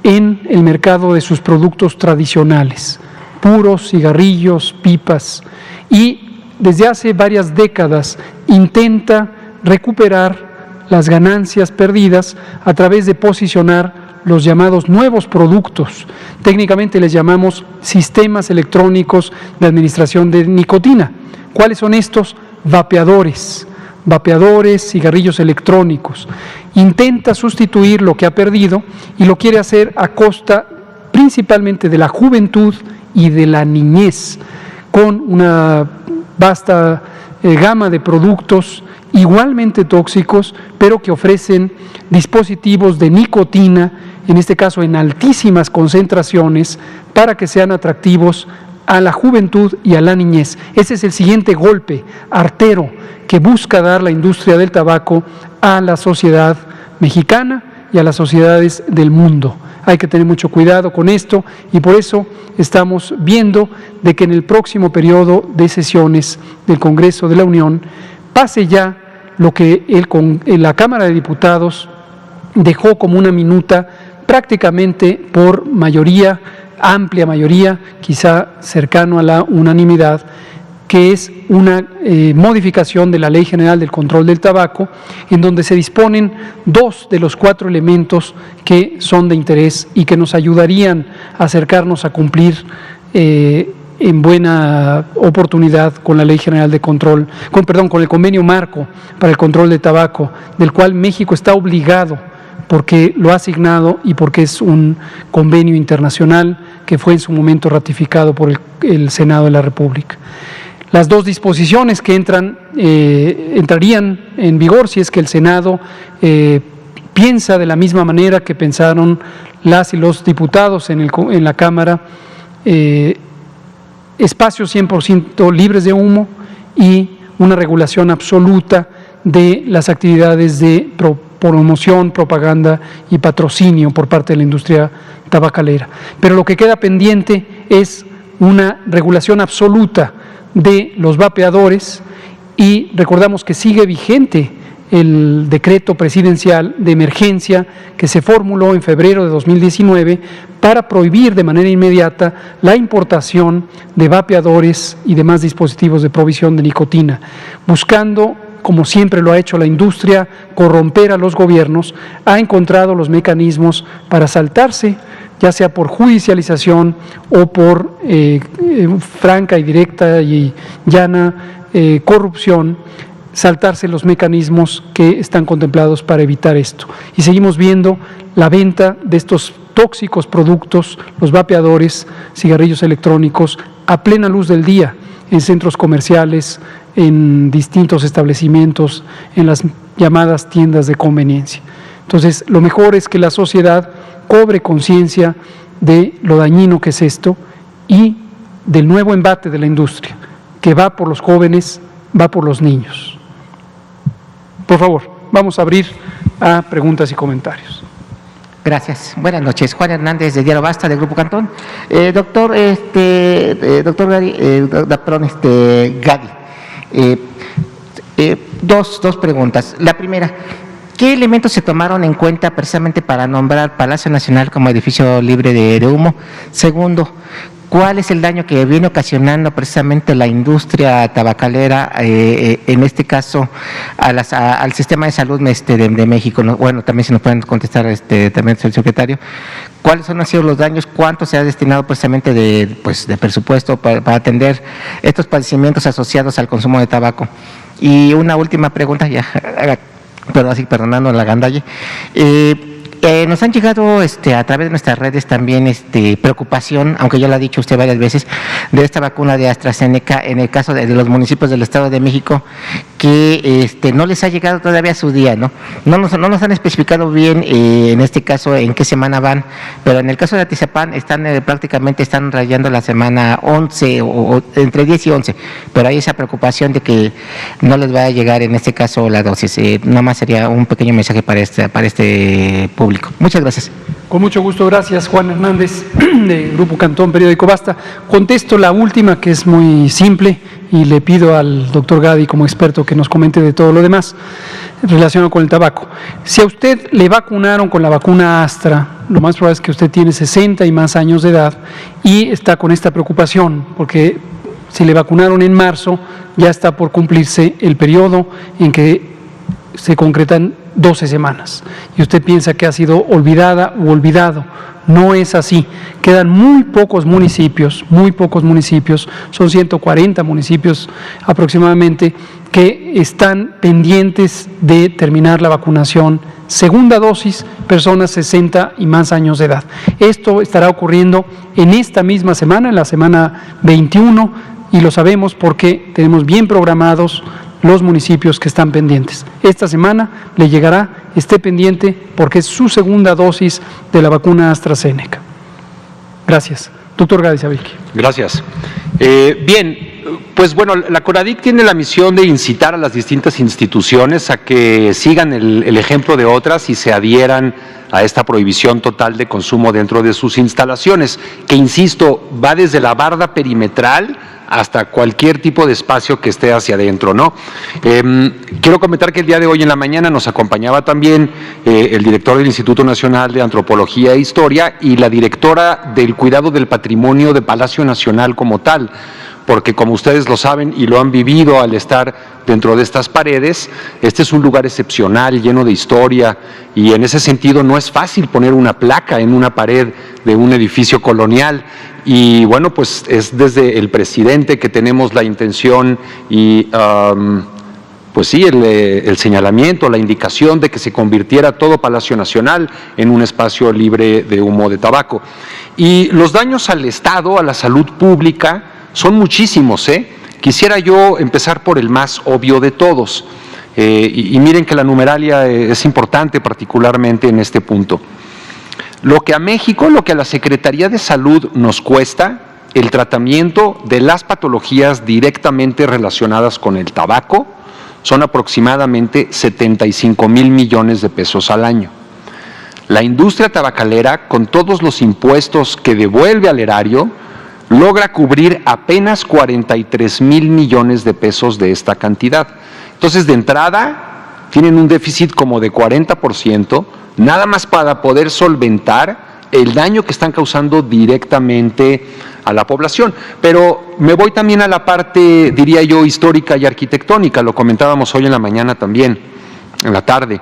en el mercado de sus productos tradicionales, puros, cigarrillos, pipas, y desde hace varias décadas intenta recuperar las ganancias perdidas a través de posicionar los llamados nuevos productos. Técnicamente les llamamos sistemas electrónicos de administración de nicotina. ¿Cuáles son estos? Vapeadores, cigarrillos electrónicos. Intenta sustituir lo que ha perdido y lo quiere hacer a costa principalmente de la juventud y de la niñez, con una vasta gama de productos igualmente tóxicos, pero que ofrecen dispositivos de nicotina, en este caso en altísimas concentraciones, para que sean atractivos a la juventud y a la niñez. Ese es el siguiente golpe artero que busca dar la industria del tabaco a la sociedad mexicana y a las sociedades del mundo. Hay que tener mucho cuidado con esto y por eso estamos viendo de que en el próximo periodo de sesiones del Congreso de la Unión pase ya lo que la Cámara de Diputados dejó como una minuta prácticamente por mayoría, amplia mayoría, quizá cercano a la unanimidad, que es una modificación de la Ley General del Control del Tabaco, en donde se disponen 2 de los 4 elementos que son de interés y que nos ayudarían a acercarnos a cumplir en buena oportunidad con la Ley General de Control, con el Convenio Marco para el Control de Tabaco, del cual México está obligado porque lo ha asignado y porque es un convenio internacional que fue en su momento ratificado por el Senado de la República. Las 2 disposiciones que entrarían en vigor si es que el Senado piensa de la misma manera que pensaron las y los diputados en la Cámara, espacios 100% libres de humo y una regulación absoluta de las actividades de promoción, propaganda y patrocinio por parte de la industria tabacalera. Pero lo que queda pendiente es una regulación absoluta de los vapeadores y recordamos que sigue vigente el decreto presidencial de emergencia que se formuló en febrero de 2019 para prohibir de manera inmediata la importación de vapeadores y demás dispositivos de provisión de nicotina, buscando, como siempre lo ha hecho la industria, corromper a los gobiernos. Ha encontrado los mecanismos para saltarse, ya sea por judicialización o por franca y directa y llana corrupción, saltarse los mecanismos que están contemplados para evitar esto. Y seguimos viendo la venta de estos tóxicos productos, los vapeadores, cigarrillos electrónicos, a plena luz del día, en centros comerciales, en distintos establecimientos, en las llamadas tiendas de conveniencia. Entonces, lo mejor es que la sociedad cobre conciencia de lo dañino que es esto y del nuevo embate de la industria, que va por los jóvenes, va por los niños. Por favor, vamos a abrir a preguntas y comentarios.
Gracias. Buenas noches. Juan Hernández, de Diario Basta, del Grupo Cantón. Doctor Gadi, dos preguntas. La primera, ¿qué elementos se tomaron en cuenta precisamente para nombrar Palacio Nacional como edificio libre de humo? Segundo, ¿cuál es el daño que viene ocasionando precisamente la industria tabacalera, en este caso al sistema de salud de México? Bueno, también si nos pueden contestar también el secretario, ¿cuáles han sido los daños? ¿Cuánto se ha destinado precisamente de presupuesto para atender estos padecimientos asociados al consumo de tabaco? Y una última pregunta, ya, pero así perdonando la gandalle. Nos han llegado a través de nuestras redes también preocupación, aunque ya lo ha dicho usted varias veces, de esta vacuna de AstraZeneca en el caso de los municipios del Estado de México, que no les ha llegado todavía su día, ¿no? No nos han especificado bien en este caso en qué semana van, pero en el caso de Atizapán prácticamente están rayando la semana 11 o entre 10 y 11, pero hay esa preocupación de que no les va a llegar en este caso la dosis. Nada más sería un pequeño mensaje para este público. Muchas gracias.
Con mucho gusto, gracias. Juan Hernández, de Grupo Cantón, Periódico Basta. Contesto la última, que es muy simple, y le pido al doctor Gadi, como experto, que nos comente de todo lo demás relacionado con el tabaco. Si a usted le vacunaron con la vacuna Astra, lo más probable es que usted tiene 60 y más años de edad y está con esta preocupación, porque si le vacunaron en marzo, ya está por cumplirse el periodo en que se concretan 12 semanas. Y usted piensa que ha sido olvidada u olvidado. No es así. Quedan muy pocos municipios, son 140 municipios aproximadamente, que están pendientes de terminar la vacunación. Segunda dosis, personas 60 y más años de edad. Esto estará ocurriendo en esta misma semana, en la semana 21, y lo sabemos porque tenemos bien programados los municipios que están pendientes. Esta semana le llegará, esté pendiente, porque es su segunda dosis de la vacuna AstraZeneca. Gracias. Doctor Gadi Zavilki.
Gracias. Bien, pues bueno, la CONADIC tiene la misión de incitar a las distintas instituciones a que sigan el ejemplo de otras y se adhieran a esta prohibición total de consumo dentro de sus instalaciones, que, insisto, va desde la barda perimetral hasta cualquier tipo de espacio que esté hacia adentro, ¿no? Quiero comentar que el día de hoy en la mañana nos acompañaba también el director del Instituto Nacional de Antropología e Historia y la directora del Cuidado del Patrimonio de Palacio Nacional como tal, porque como ustedes lo saben y lo han vivido al estar dentro de estas paredes, este es un lugar excepcional, lleno de historia, y en ese sentido no es fácil poner una placa en una pared de un edificio colonial. Y bueno, pues es desde el presidente que tenemos la intención y pues sí, el señalamiento, la indicación de que se convirtiera todo Palacio Nacional en un espacio libre de humo de tabaco. Y los daños al Estado, a la salud pública, son muchísimos, ¿eh? Quisiera yo empezar por el más obvio de todos. Y miren que la numeralia es importante particularmente en este punto. Lo que a México, lo que a la Secretaría de Salud nos cuesta el tratamiento de las patologías directamente relacionadas con el tabaco son aproximadamente 75,000 millones de pesos al año. La industria tabacalera, con todos los impuestos que devuelve al erario, logra cubrir apenas 43,000 millones de pesos de esta cantidad. Entonces, de entrada, tienen un déficit como de 40%, nada más para poder solventar el daño que están causando directamente a la población. Pero me voy también a la parte, diría yo, histórica y arquitectónica, lo comentábamos hoy en la mañana también, en la tarde.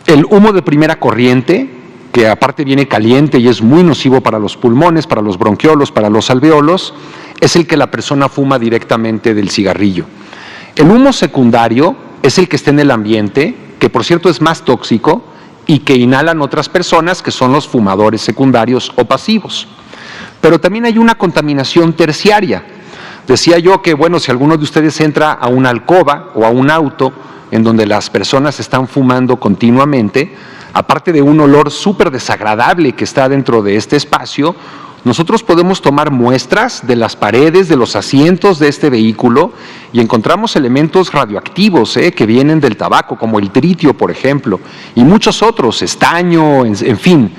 El humo de primera corriente, que aparte viene caliente y es muy nocivo para los pulmones, para los bronquiolos, para los alveolos, es el que la persona fuma directamente del cigarrillo. El humo secundario es el que está en el ambiente, que por cierto es más tóxico y que inhalan otras personas, que son los fumadores secundarios o pasivos. Pero también hay una contaminación terciaria. Decía yo que, bueno, si alguno de ustedes entra a una alcoba o a un auto en donde las personas están fumando continuamente, aparte de un olor súper desagradable que está dentro de este espacio, nosotros podemos tomar muestras de las paredes, de los asientos de este vehículo y encontramos elementos radioactivos que vienen del tabaco, como el tritio, por ejemplo, y muchos otros, estaño, en fin.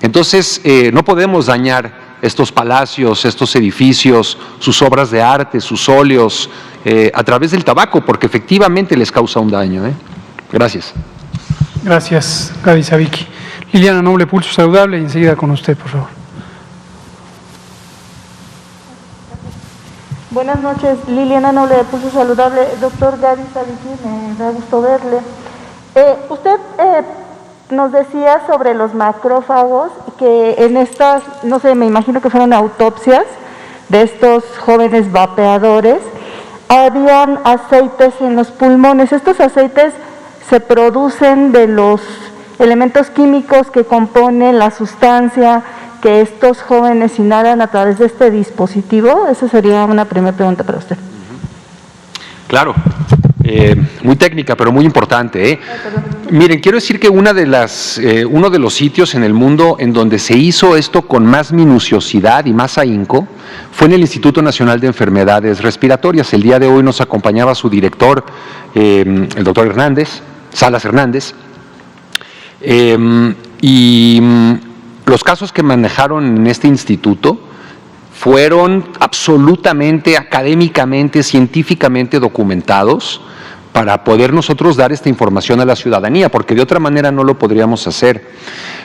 Entonces, no podemos dañar estos palacios, estos edificios, sus obras de arte, sus óleos, a través del tabaco, porque efectivamente les causa un daño. Gracias.
Gracias, Gaby Savicki. Liliana Noble, Pulso Saludable, y enseguida con usted, por favor.
Buenas noches, Liliana Noble de Pulso Saludable. Doctor Gaby Savicki, me da gusto verle. Usted nos decía sobre los macrófagos, que en estas, no sé, me imagino que fueron autopsias de estos jóvenes vapeadores, habían aceites en los pulmones. Estos aceites se producen de los elementos químicos que componen la sustancia que estos jóvenes inhalan a través de este dispositivo. Esa sería una primera pregunta para usted.
Claro, muy técnica, pero muy importante. Miren, quiero decir que uno de los sitios en el mundo en donde se hizo esto con más minuciosidad y más ahínco fue en el Instituto Nacional de Enfermedades Respiratorias. El día de hoy nos acompañaba su director, el doctor Salas Hernández, y los casos que manejaron en este instituto fueron absolutamente, académicamente, científicamente documentados para poder nosotros dar esta información a la ciudadanía, porque de otra manera no lo podríamos hacer.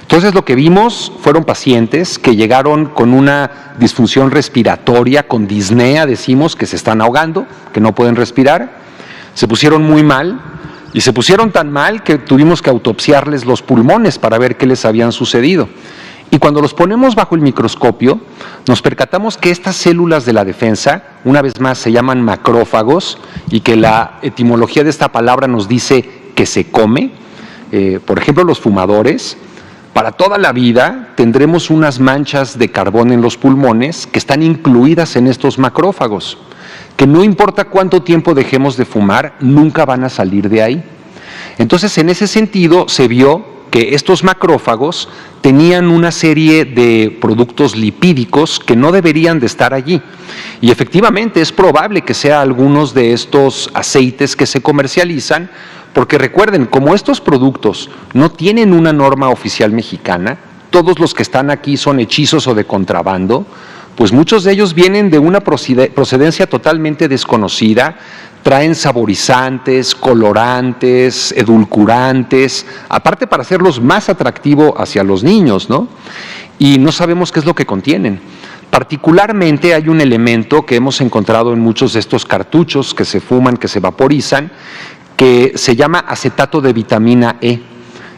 Entonces lo que vimos fueron pacientes que llegaron con una disfunción respiratoria, con disnea, decimos, que se están ahogando, que no pueden respirar, se pusieron muy mal, y se pusieron tan mal que tuvimos que autopsiarles los pulmones para ver qué les habían sucedido. Y cuando los ponemos bajo el microscopio, nos percatamos que estas células de la defensa, una vez más, se llaman macrófagos, y que la etimología de esta palabra nos dice que se come. Por ejemplo, los fumadores, para toda la vida tendremos unas manchas de carbón en los pulmones que están incluidas en estos macrófagos, que no importa cuánto tiempo dejemos de fumar, nunca van a salir de ahí. Entonces, en ese sentido, se vio que estos macrófagos tenían una serie de productos lipídicos que no deberían de estar allí. Y efectivamente es probable que sea algunos de estos aceites que se comercializan, porque recuerden, como estos productos no tienen una norma oficial mexicana, todos los que están aquí son hechizos o de contrabando, pues muchos de ellos vienen de una procedencia totalmente desconocida, traen saborizantes, colorantes, edulcorantes, aparte para hacerlos más atractivos hacia los niños, ¿no? Y no sabemos qué es lo que contienen. Particularmente hay un elemento que hemos encontrado en muchos de estos cartuchos que se fuman, que se vaporizan, que se llama acetato de vitamina E.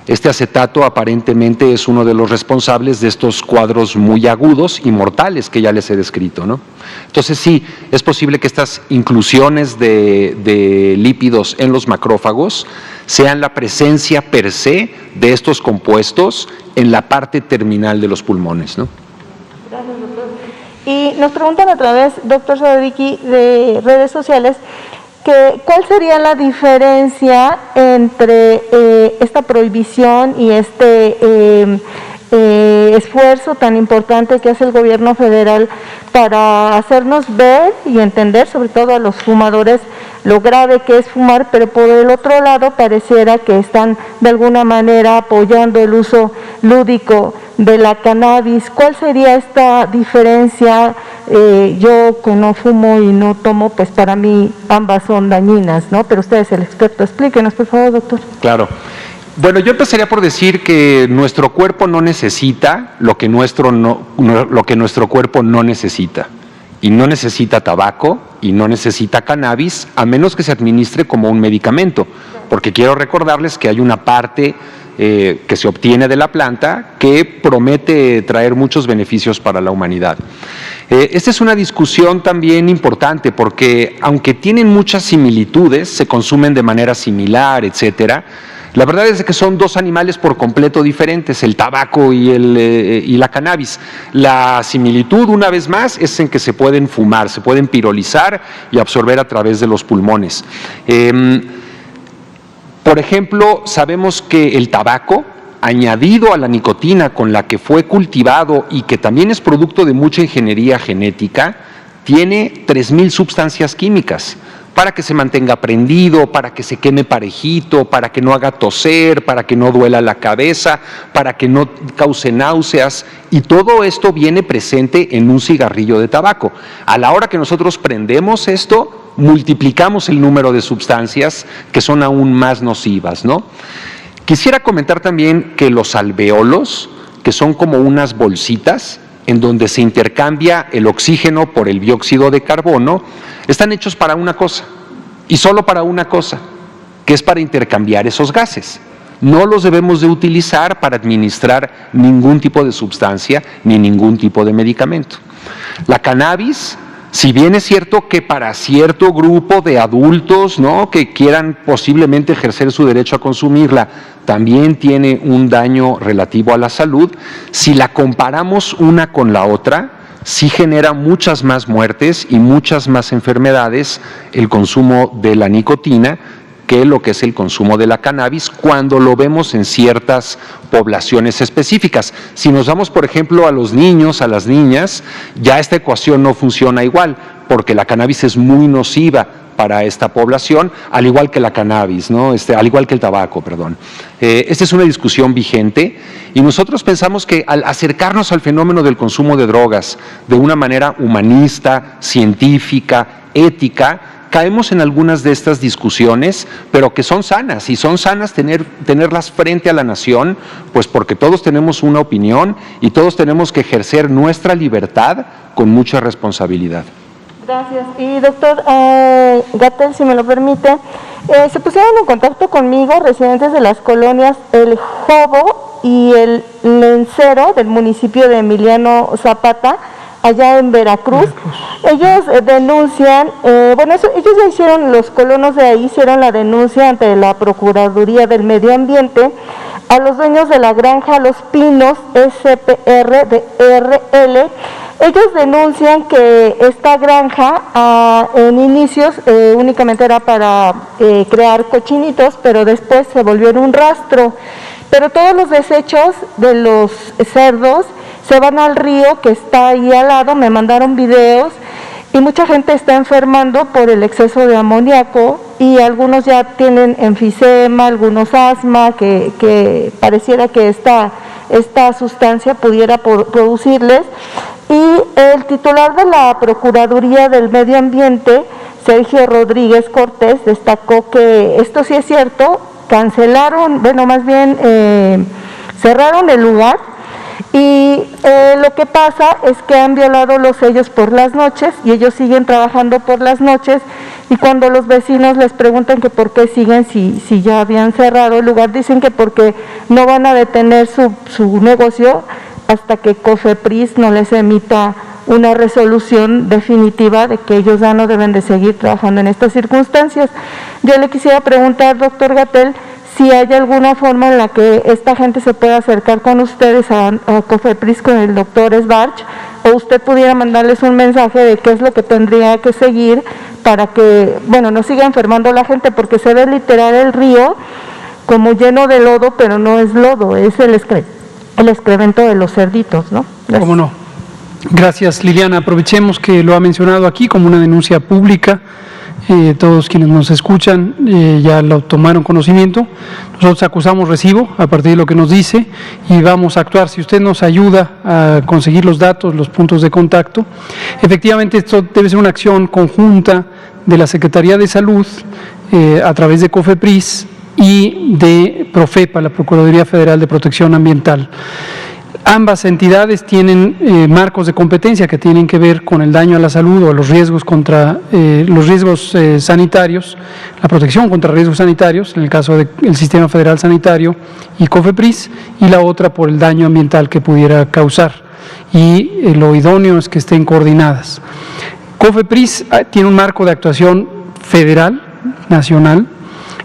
Este acetato aparentemente es uno de los responsables de estos cuadros muy agudos y mortales que ya les he descrito, ¿no? Entonces sí, es posible que estas inclusiones de lípidos en los macrófagos sean la presencia per se de estos compuestos en la parte terminal de los pulmones, ¿no?
Gracias, doctor. Y nos preguntan a través, doctor Savicki, de redes sociales, ¿cuál sería la diferencia entre esta prohibición y este esfuerzo tan importante que hace el gobierno federal para hacernos ver y entender, sobre todo a los fumadores, lo grave que es fumar, pero por el otro lado pareciera que están de alguna manera apoyando el uso lúdico de la cannabis. ¿Cuál sería esta diferencia? Yo que no fumo y no tomo, pues para mí ambas son dañinas, ¿no? Pero usted es el experto, explíquenos por favor, doctor.
Claro. Bueno, yo empezaría por decir que nuestro cuerpo no necesita lo que nuestro cuerpo no necesita. Y no necesita tabaco y no necesita cannabis, a menos que se administre como un medicamento. Porque quiero recordarles que hay una parte que se obtiene de la planta que promete traer muchos beneficios para la humanidad. Esta es una discusión también importante porque aunque tienen muchas similitudes, se consumen de manera similar, etcétera. La verdad es que son dos animales por completo diferentes, el tabaco y la cannabis. La similitud, una vez más, es en que se pueden fumar, se pueden pirolizar y absorber a través de los pulmones. Por ejemplo, sabemos que el tabaco, añadido a la nicotina con la que fue cultivado y que también es producto de mucha ingeniería genética, tiene 3,000 sustancias químicas para que se mantenga prendido, para que se queme parejito, para que no haga toser, para que no duela la cabeza, para que no cause náuseas, y todo esto viene presente en un cigarrillo de tabaco. A la hora que nosotros prendemos esto, multiplicamos el número de sustancias que son aún más nocivas, ¿no? Quisiera comentar también que los alvéolos, que son como unas bolsitas en donde se intercambia el oxígeno por el dióxido de carbono, están hechos para una cosa, y solo para una cosa, que es para intercambiar esos gases. No los debemos de utilizar para administrar ningún tipo de sustancia ni ningún tipo de medicamento. La cannabis, si bien es cierto que para cierto grupo de adultos, ¿no?, que quieran posiblemente ejercer su derecho a consumirla, también tiene un daño relativo a la salud, si la comparamos una con la otra, sí genera muchas más muertes y muchas más enfermedades el consumo de la nicotina que lo que es el consumo de la cannabis cuando lo vemos en ciertas poblaciones específicas. Si nos vamos, por ejemplo, a los niños, a las niñas, ya esta ecuación no funciona igual, porque la cannabis es muy nociva para esta población, al igual que la cannabis, ¿no? Al igual que el tabaco, perdón. Esta es una discusión vigente y nosotros pensamos que al acercarnos al fenómeno del consumo de drogas de una manera humanista, científica, ética, caemos en algunas de estas discusiones, pero que son sanas, y son sanas tenerlas frente a la nación, pues porque todos tenemos una opinión y todos tenemos que ejercer nuestra libertad con mucha responsabilidad.
Gracias. Y doctor Gatell, si me lo permite, se pusieron en contacto conmigo residentes de las colonias El Jobo y El Lencero del municipio de Emiliano Zapata, allá en Veracruz. Ellos denuncian, ellos ya hicieron, los colonos de ahí hicieron la denuncia ante la Procuraduría del Medio Ambiente a los dueños de la granja Los Pinos SPR de RL. Ellos denuncian que esta granja en inicios únicamente era para crear cochinitos, pero después se volvió en un rastro. Pero todos los desechos de los cerdos se van al río que está ahí al lado, me mandaron videos, y mucha gente está enfermando por el exceso de amoníaco, y algunos ya tienen enfisema, algunos asma, que pareciera que esta sustancia pudiera producirles. Y el titular de la Procuraduría del Medio Ambiente, Sergio Rodríguez Cortés, destacó que esto sí es cierto, cancelaron, cerraron el lugar, y lo que pasa es que han violado los sellos por las noches y ellos siguen trabajando por las noches, y cuando los vecinos les preguntan que por qué siguen si ya habían cerrado el lugar, dicen que porque no van a detener su negocio hasta que COFEPRIS no les emita una resolución definitiva de que ellos ya no deben de seguir trabajando en estas circunstancias. Yo le quisiera preguntar, doctor Gatell, si hay alguna forma en la que esta gente se pueda acercar con ustedes a COFEPRIS, con el doctor Sbarch, o usted pudiera mandarles un mensaje de qué es lo que tendría que seguir para que, no siga enfermando la gente, porque se ve literal el río como lleno de lodo, pero no es lodo, es el excremento de los cerditos, ¿no? Gracias.
¿Cómo no? Gracias, Liliana. Aprovechemos que lo ha mencionado aquí como una denuncia pública. todos quienes nos escuchan ya lo tomaron conocimiento. Nosotros acusamos recibo a partir de lo que nos dice y vamos a actuar. Si usted nos ayuda a conseguir los datos, los puntos de contacto, efectivamente esto debe ser una acción conjunta de la Secretaría de Salud a través de COFEPRIS y de Profepa, la Procuraduría Federal de Protección Ambiental. Ambas entidades tienen marcos de competencia que tienen que ver con el daño a la salud o los riesgos contra los riesgos sanitarios, la protección contra riesgos sanitarios, en el caso del Sistema Federal Sanitario y COFEPRIS, y la otra por el daño ambiental que pudiera causar. Y lo idóneo es que estén coordinadas. COFEPRIS tiene un marco de actuación federal, nacional,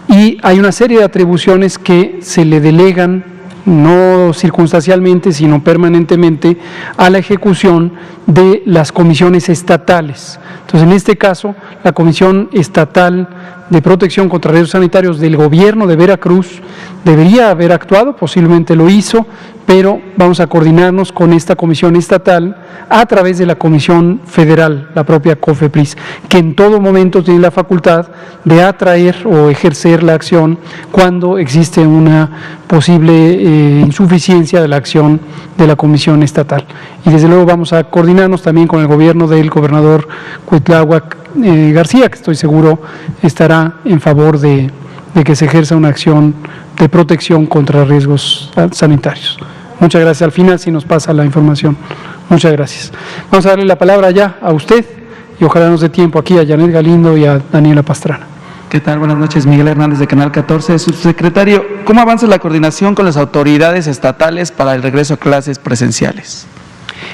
y hay una serie de atribuciones que se le delegan no circunstancialmente, sino permanentemente, a la ejecución de las comisiones estatales. Entonces, en este caso, la Comisión Estatal de Protección contra Riesgos Sanitarios del Gobierno de Veracruz debería haber actuado, posiblemente lo hizo, pero vamos a coordinarnos con esta comisión estatal a través de la Comisión Federal, la propia COFEPRIS, que en todo momento tiene la facultad de atraer o ejercer la acción cuando existe una posible insuficiencia de la acción de la Comisión Estatal. Y desde luego vamos a coordinarnos también con el gobierno del gobernador Cuitláhuac García, que estoy seguro estará en favor de que se ejerza una acción de protección contra riesgos sanitarios. Muchas gracias. Al final sí nos pasa la información. Muchas gracias. Vamos a darle la palabra ya a usted y ojalá nos dé tiempo aquí a Janet Galindo y a Daniela Pastrana.
¿Qué tal? Buenas noches, Miguel Hernández de Canal 14. Subsecretario, ¿cómo avanza la coordinación con las autoridades estatales para el regreso a clases presenciales?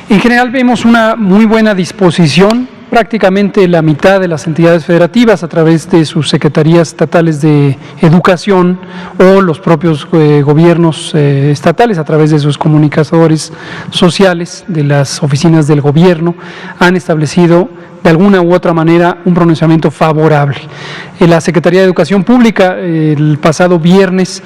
En general vemos una muy buena disposición. Prácticamente la mitad de las entidades federativas a través de sus secretarías estatales de educación o los propios gobiernos estatales a través de sus comunicadores sociales de las oficinas del gobierno han establecido de alguna u otra manera un pronunciamiento favorable. La Secretaría de Educación Pública el pasado viernes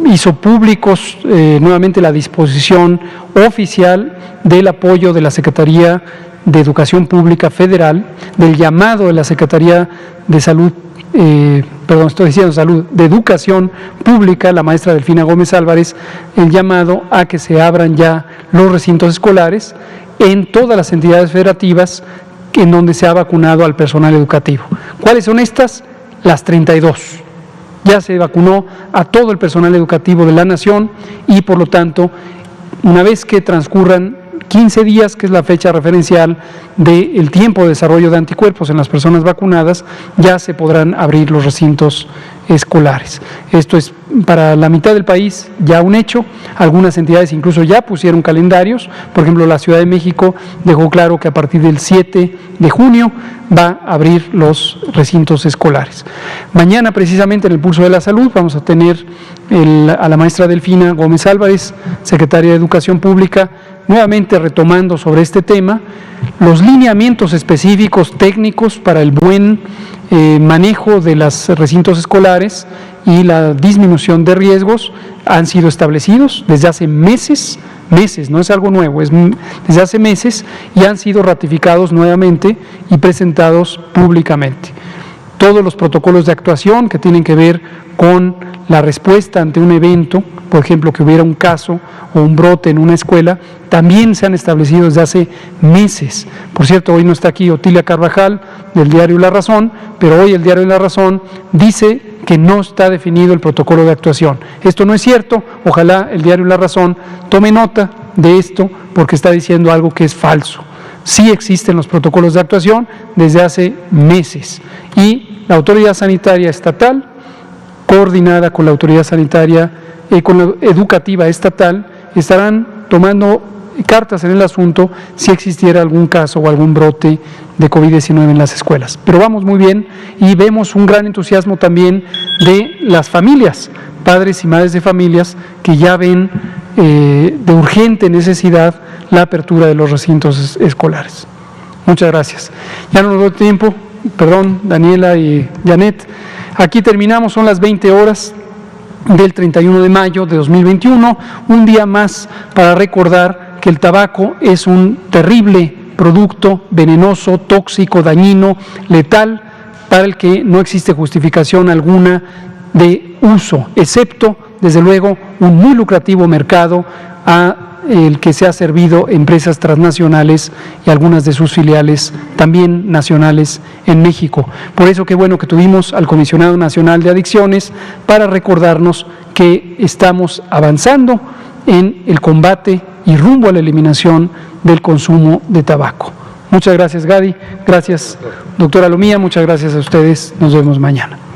hizo públicos nuevamente la disposición oficial del apoyo de la Secretaría de Educación Pública Federal, del llamado de la Secretaría de Salud, de Educación Pública, la maestra Delfina Gómez Álvarez, el llamado a que se abran ya los recintos escolares en todas las entidades federativas en donde se ha vacunado al personal educativo. ¿Cuáles son estas? Las 32. Ya se vacunó a todo el personal educativo de la nación y por lo tanto, una vez que transcurran 15 días, que es la fecha referencial del tiempo de desarrollo de anticuerpos en las personas vacunadas, ya se podrán abrir los recintos escolares. Esto es para la mitad del país ya un hecho. Algunas entidades incluso ya pusieron calendarios. Por ejemplo, la Ciudad de México dejó claro que a partir del 7 de junio va a abrir los recintos escolares. Mañana, precisamente en el Pulso de la Salud, vamos a tener a la maestra Delfina Gómez Álvarez, secretaria de Educación Pública, nuevamente retomando sobre este tema los lineamientos específicos técnicos para el buen manejo de los recintos escolares y la disminución de riesgos han sido establecidos desde hace meses, no es algo nuevo, es desde hace meses y han sido ratificados nuevamente y presentados públicamente. Todos los protocolos de actuación que tienen que ver con la respuesta ante un evento, por ejemplo, que hubiera un caso o un brote en una escuela, también se han establecido desde hace meses. Por cierto, hoy no está aquí Otilia Carvajal del diario La Razón, pero hoy el diario La Razón dice que no está definido el protocolo de actuación. Esto no es cierto, ojalá el diario La Razón tome nota de esto porque está diciendo algo que es falso. Sí existen los protocolos de actuación desde hace meses y la autoridad sanitaria estatal, coordinada con la autoridad sanitaria con la educativa estatal, estarán tomando cartas en el asunto si existiera algún caso o algún brote de COVID-19 en las escuelas. Pero vamos muy bien y vemos un gran entusiasmo también de las familias, padres y madres de familias que ya ven de urgente necesidad la apertura de los recintos escolares. Muchas gracias. Ya no nos doy tiempo, perdón, Daniela y Janet. Aquí terminamos, son las 20 horas del 31 de mayo de 2021, un día más para recordar que el tabaco es un terrible producto venenoso, tóxico, dañino, letal para el que no existe justificación alguna de uso, excepto, desde luego, un muy lucrativo mercado a el que se ha servido empresas transnacionales y algunas de sus filiales también nacionales en México. Por eso qué bueno que tuvimos al Comisionado Nacional de Adicciones para recordarnos que estamos avanzando en el combate y rumbo a la eliminación del consumo de tabaco. Muchas gracias, Gadi. Gracias, doctora Lomía. Muchas gracias a ustedes. Nos vemos mañana.